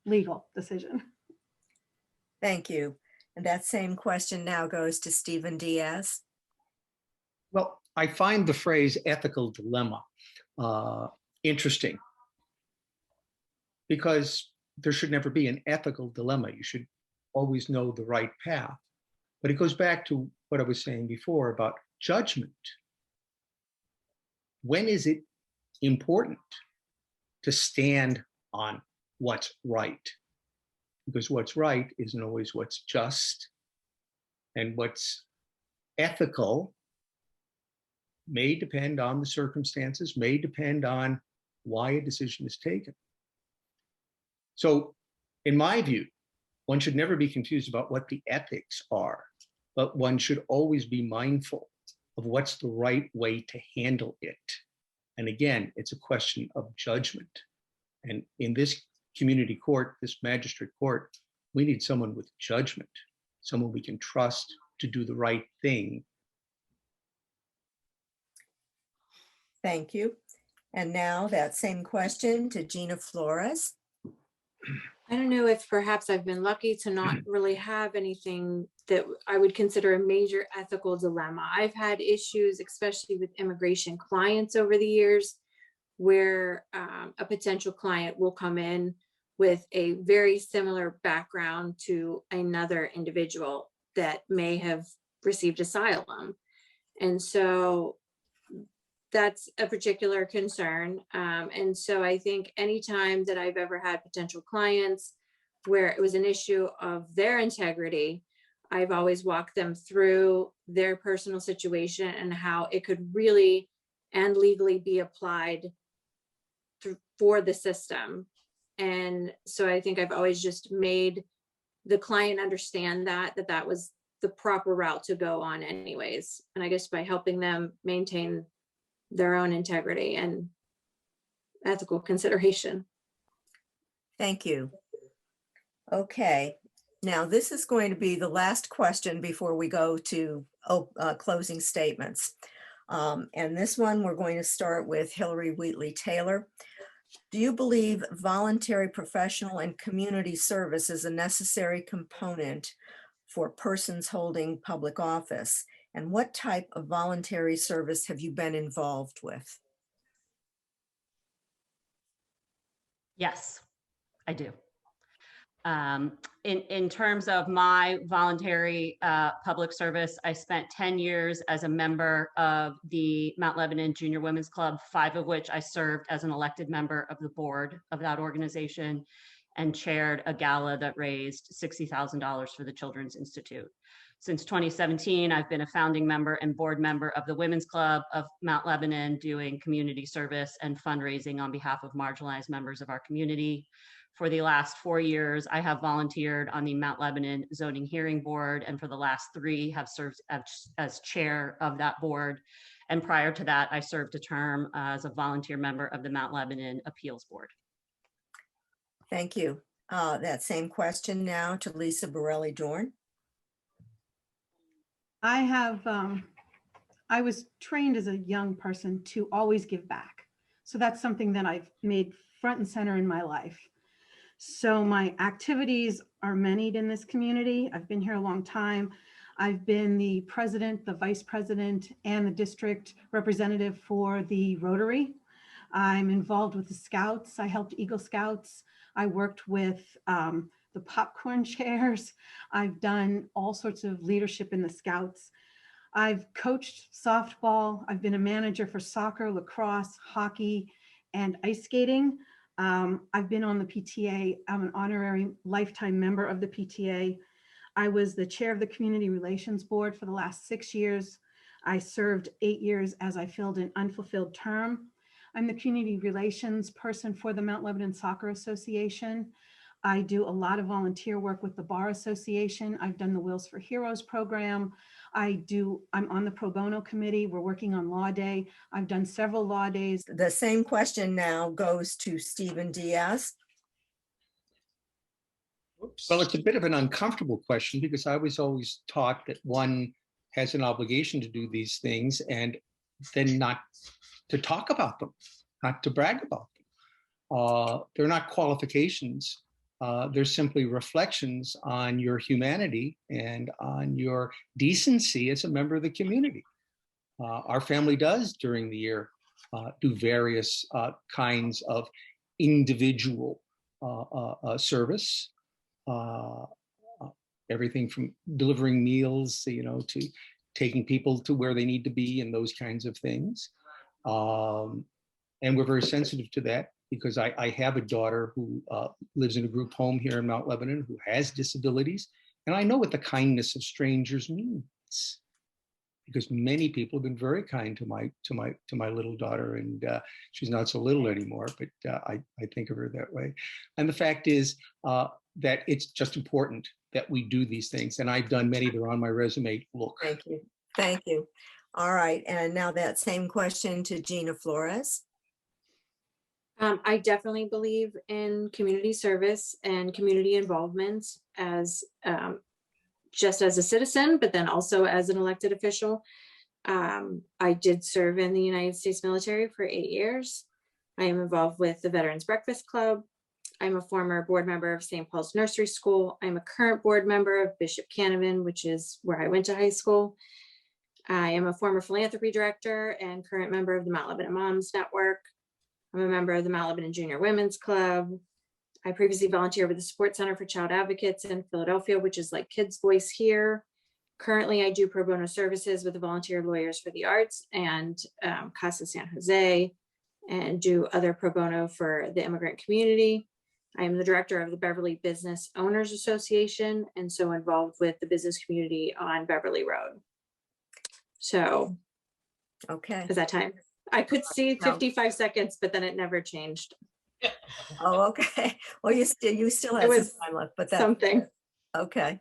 legal decision. Thank you. And that same question now goes to Stephen Diaz. Well, I find the phrase ethical dilemma interesting, because there should never be an ethical dilemma. You should always know the right path. But it goes back to what I was saying before about judgment. When is it important to stand on what's right? Because what's right isn't always what's just, and what's ethical may depend on the circumstances, may depend on why a decision is taken. So in my view, one should never be confused about what the ethics are, but one should always be mindful of what's the right way to handle it. And again, it's a question of judgment. And in this community court, this magistrate court, we need someone with judgment, someone we can trust to do the right thing. Thank you. And now that same question to Gina Flores. I don't know if perhaps I've been lucky to not really have anything that I would consider a major ethical dilemma. I've had issues, especially with immigration clients over the years, where a potential client will come in with a very similar background to another individual that may have received asylum. And so that's a particular concern. And so I think anytime that I've ever had potential clients where it was an issue of their integrity, I've always walked them through their personal situation and how it could really and legally be applied for the system. And so I think I've always just made the client understand that was the proper route to go on anyways. And I guess by helping them maintain their own integrity and ethical consideration. Thank you. Okay, now this is going to be the last question before we go to closing statements. And this one, we're going to start with Hillary Wheatley Taylor. Do you believe voluntary professional and community service is a necessary component for persons holding public office? And what type of voluntary service have you been involved with? Yes, I do. In terms of my voluntary public service, I spent 10 years as a member of the Mount Lebanon Junior Women's Club, 5 of which I served as an elected member of the board of that organization and chaired a gala that raised $60,000 for the Children's Institute. Since 2017, I've been a founding member and board member of the Women's Club of Mount Lebanon, doing community service and fundraising on behalf of marginalized members of our community. For the last 4 years, I have volunteered on the Mount Lebanon Zoning Hearing Board, and for the last 3 have served as chair of that board. And prior to that, I served a term as a volunteer member of the Mount Lebanon Appeals Board. Thank you. That same question now to Lisa Borelli-Dorn. I was trained as a young person to always give back. So that's something that I've made front and center in my life. So my activities are many in this community. I've been here a long time. I've been the president, the vice president, and the district representative for the Rotary. I'm involved with the Scouts. I helped Eagle Scouts. I worked with the popcorn chairs. I've done all sorts of leadership in the Scouts. I've coached softball. I've been a manager for soccer, lacrosse, hockey, and ice skating. I've been on the PTA. I'm an honorary lifetime member of the PTA. I was the chair of the Community Relations Board for the last 6 years. I served 8 years as I filled an unfulfilled term. I'm the community relations person for the Mount Lebanon Soccer Association. I do a lot of volunteer work with the Bar Association. I've done the Wheels for Heroes program. I'm on the pro bono committee. We're working on Law Day. I've done several law days. The same question now goes to Stephen Diaz. Well, it's a bit of an uncomfortable question because I was always taught that one has an obligation to do these things and then not to talk about them, not to brag about them. They're not qualifications. They're simply reflections on your humanity and on your decency as a member of the community. Our family does during the year do various kinds of individual service. Everything from delivering meals, to taking people to where they need to be and those kinds of things. And we're very sensitive to that because I have a daughter who lives in a group home here in Mount Lebanon who has disabilities. And I know what the kindness of strangers means because many people have been very kind to my little daughter, and she's not so little anymore, but I think of her that way. And the fact is that it's just important that we do these things. And I've done many. They're on my resume. Look. Thank you. Thank you. All right. And now that same question to Gina Flores. I definitely believe in community service and community involvement as just as a citizen, but then also as an elected official. I did serve in the United States military for 8 years. I am involved with the Veterans Breakfast Club. I'm a former board member of St. Paul's Nursery School. I'm a current board member of Bishop Canavan, which is where I went to high school. I am a former philanthropy director and current member of the Mount Lebanon Moms Network. I'm a member of the Mount Lebanon Junior Women's Club. I previously volunteered with the Support Center for Child Advocates in Philadelphia, which is like Kids Voice here. Currently, I do pro bono services with the Volunteer Lawyers for the Arts and Casa San Jose, and do other pro bono for the immigrant community. I am the director of the Beverly Business Owners Association, and so involved with the business community on Beverly Road. So Okay. is that time? I could see No. 55 seconds, but then it never changed. Oh, okay. Well, you still It have some was time left, but that, Something. okay.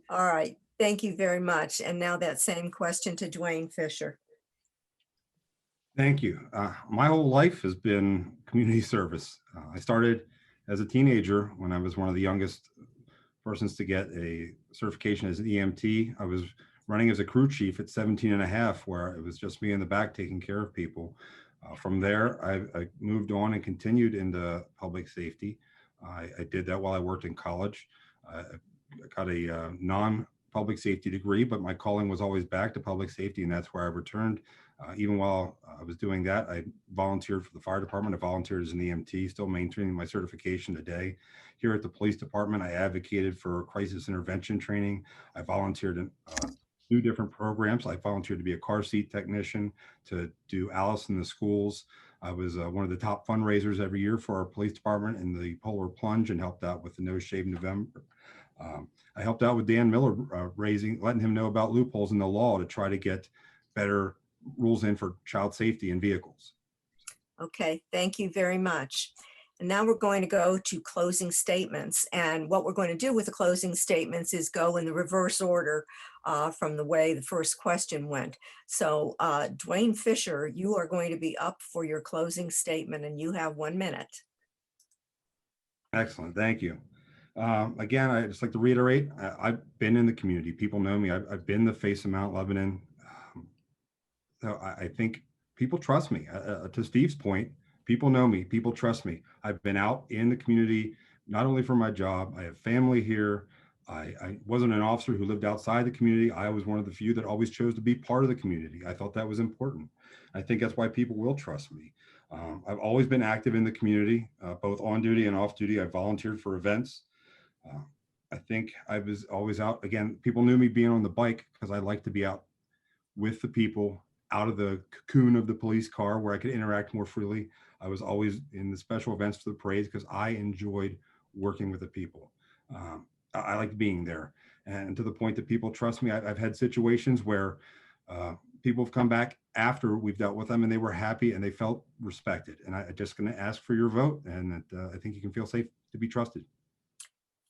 All right. Thank you very much. And now that same question to Dwayne Fisher. Thank you. My whole life has been community service. I started as a teenager when I was one of the youngest persons to get a certification as an EMT. I was running as a crew chief at 17 and a half, where it was just me in the back taking care of people. From there, I moved on and continued into public safety. I did that while I worked in college. I got a non-public safety degree, but my calling was always back to public safety, and that's where I returned. Even while I was doing that, I volunteered for the fire department. I volunteered as an EMT, still maintaining my certification today. Here at the police department, I advocated for crisis intervention training. I volunteered in 2 different programs. I volunteered to be a car seat technician, to do Alice in the Schools. I was one of the top fundraisers every year for our police department in the Polar Plunge, and helped out with the No Shave November. I helped out with Dan Miller, letting him know about loopholes in the law to try to get better rules in for child safety in vehicles. Okay, thank you very much. And now we're going to go to closing statements. And what we're going to do with the closing statements is go in the reverse order from the way the first question went. So Dwayne Fisher, you are going to be up for your closing statement, and you have 1 minute. Excellent, thank you. Again, I just like to reiterate, I've been in the community. People know me. I've been the face of Mount Lebanon. So I think people trust me. To Steve's point, people know me, people trust me. I've been out in the community, not only for my job, I have family here. I wasn't an officer who lived outside the community. I was one of the few that always chose to be part of the community. I thought that was important. I think that's why people will trust me. I've always been active in the community, both on duty and off duty. I volunteered for events. I think I was always out. Again, people knew me being on the bike because I like to be out with the people, out of the cocoon of the police car where I could interact more freely. I was always in the special events for the parades because I enjoyed working with the people. I liked being there. And to the point that people trust me, I've had situations where people have come back after we've dealt with them and they were happy and they felt respected. And I'm just going to ask for your vote, and I think you can feel safe to be trusted.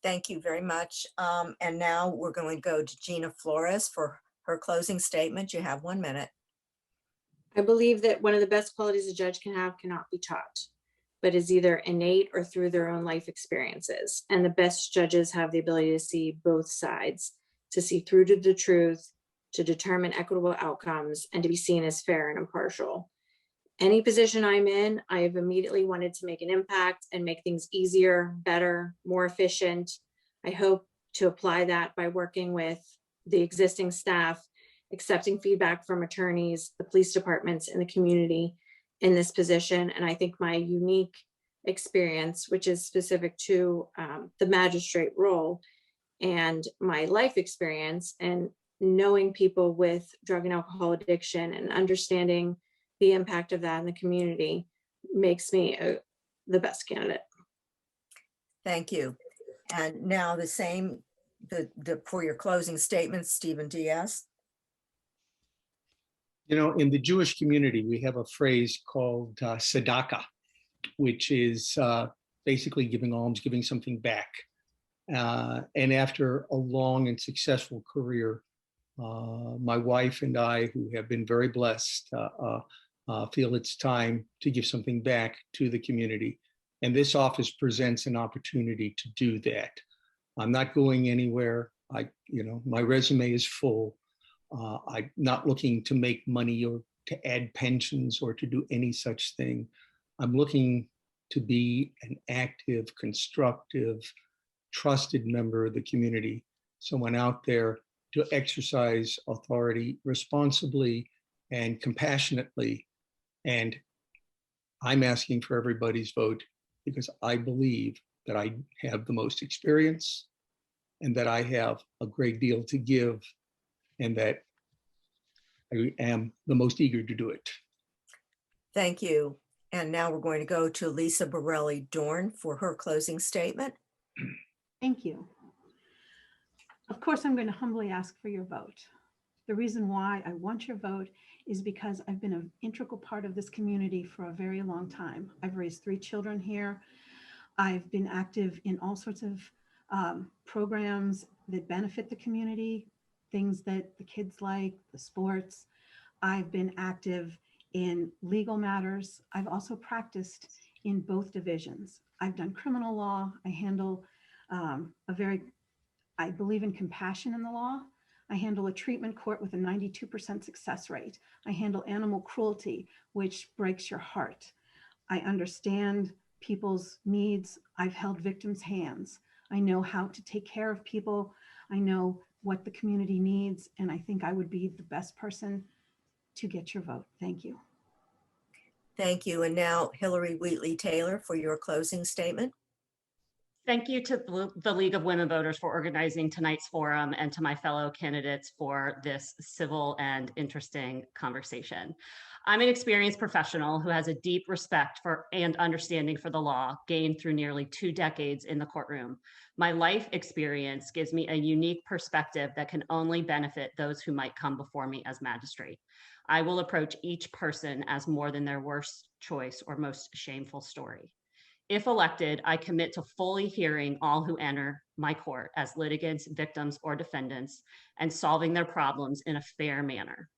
Thank you very much. And now we're going to go to Gina Flores for her closing statement. You have 1 minute. I believe that one of the best qualities a judge can have cannot be taught, but is either innate or through their own life experiences. And the best judges have the ability to see both sides, to see through to the truth, to determine equitable outcomes, and to be seen as fair and impartial. Any position I'm in, I have immediately wanted to make an impact and make things easier, better, more efficient. I hope to apply that by working with the existing staff, accepting feedback from attorneys, the police departments, and the community in this position. And I think my unique experience, which is specific to the magistrate role, and my life experience and knowing people with drug and alcohol addiction and understanding the impact of that in the community, makes me the best candidate. Thank you. And now the same for your closing statement, Stephen Diaz. You know, in the Jewish community, we have a phrase called tzedakah, which is basically giving alms, giving something back. And after a long and successful career, my wife and I, who have been very blessed, feel it's time to give something back to the community. And this office presents an opportunity to do that. I'm not going anywhere. My resume is full. I'm not looking to make money or to add pensions or to do any such thing. I'm looking to be an active, constructive, trusted member of the community. Someone out there to exercise authority responsibly and compassionately. And I'm asking for everybody's vote because I believe that I have the most experience and that I have a great deal to give and that I am the most eager to do it. Thank you. And now we're going to go to Lisa Borelli Dorn for her closing statement. Thank you. Of course, I'm going to humbly ask for your vote. The reason why I want your vote is because I've been an integral part of this community for a very long time. I've raised 3 children here. I've been active in all sorts of programs that benefit the community, things that the kids like, the sports. I've been active in legal matters. I've also practiced in both divisions. I've done criminal law. I handle I believe in compassion in the law. I handle a treatment court with a 92% success rate. I handle animal cruelty, which breaks your heart. I understand people's needs. I've held victims' hands. I know how to take care of people. I know what the community needs, and I think I would be the best person to get your vote. Thank you. Thank you. And now Hillary Wheatley Taylor for your closing statement. Thank you to the League of Women Voters for organizing tonight's forum and to my fellow candidates for this civil and interesting conversation. I'm an experienced professional who has a deep respect for and understanding for the law gained through nearly 2 decades in the courtroom. My life experience gives me a unique perspective that can only benefit those who might come before me as magistrate. I will approach each person as more than their worst choice or most shameful story. If elected, I commit to fully hearing all who enter my court as litigants, victims, or defendants, and solving their problems in a fair manner.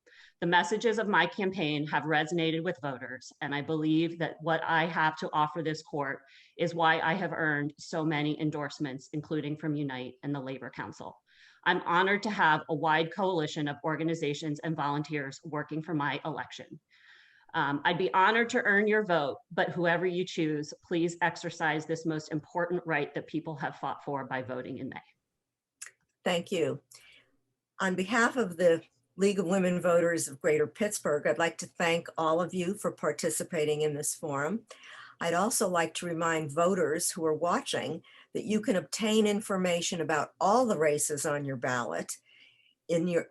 The messages of my campaign have resonated with voters, and I believe that what I have to offer this court is why I have earned so many endorsements, including from Unite and the Labor Council. I'm honored to have a wide coalition of organizations and volunteers working for my election. I'd be honored to earn your vote, but whoever you choose, please exercise this most important right that people have fought for by voting in May. Thank you. On behalf of the League of Women Voters of Greater Pittsburgh, I'd like to thank all of you for participating in this forum. I'd also like to remind voters who are watching that you can obtain information about all the races on your ballot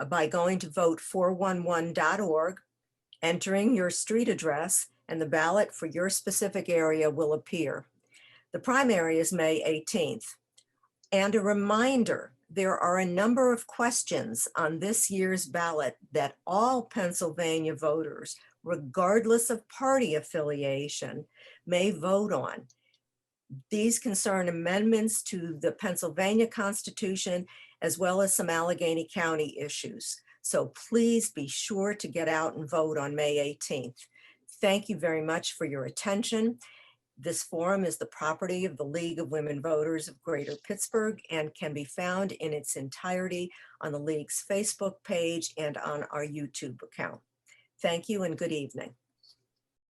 by going to vote411.org, entering your street address, and the ballot for your specific area will appear. The primary is May 18th. And a reminder, there are a number of questions on this year's ballot that all Pennsylvania voters, regardless of party affiliation, may vote on. These concern amendments to the Pennsylvania Constitution, as well as some Allegheny County issues. So please be sure to get out and vote on May 18th. Thank you very much for your attention. This forum is the property of the League of Women Voters of Greater Pittsburgh and can be found in its entirety on the League's Facebook page and on our YouTube account. Thank you and good evening.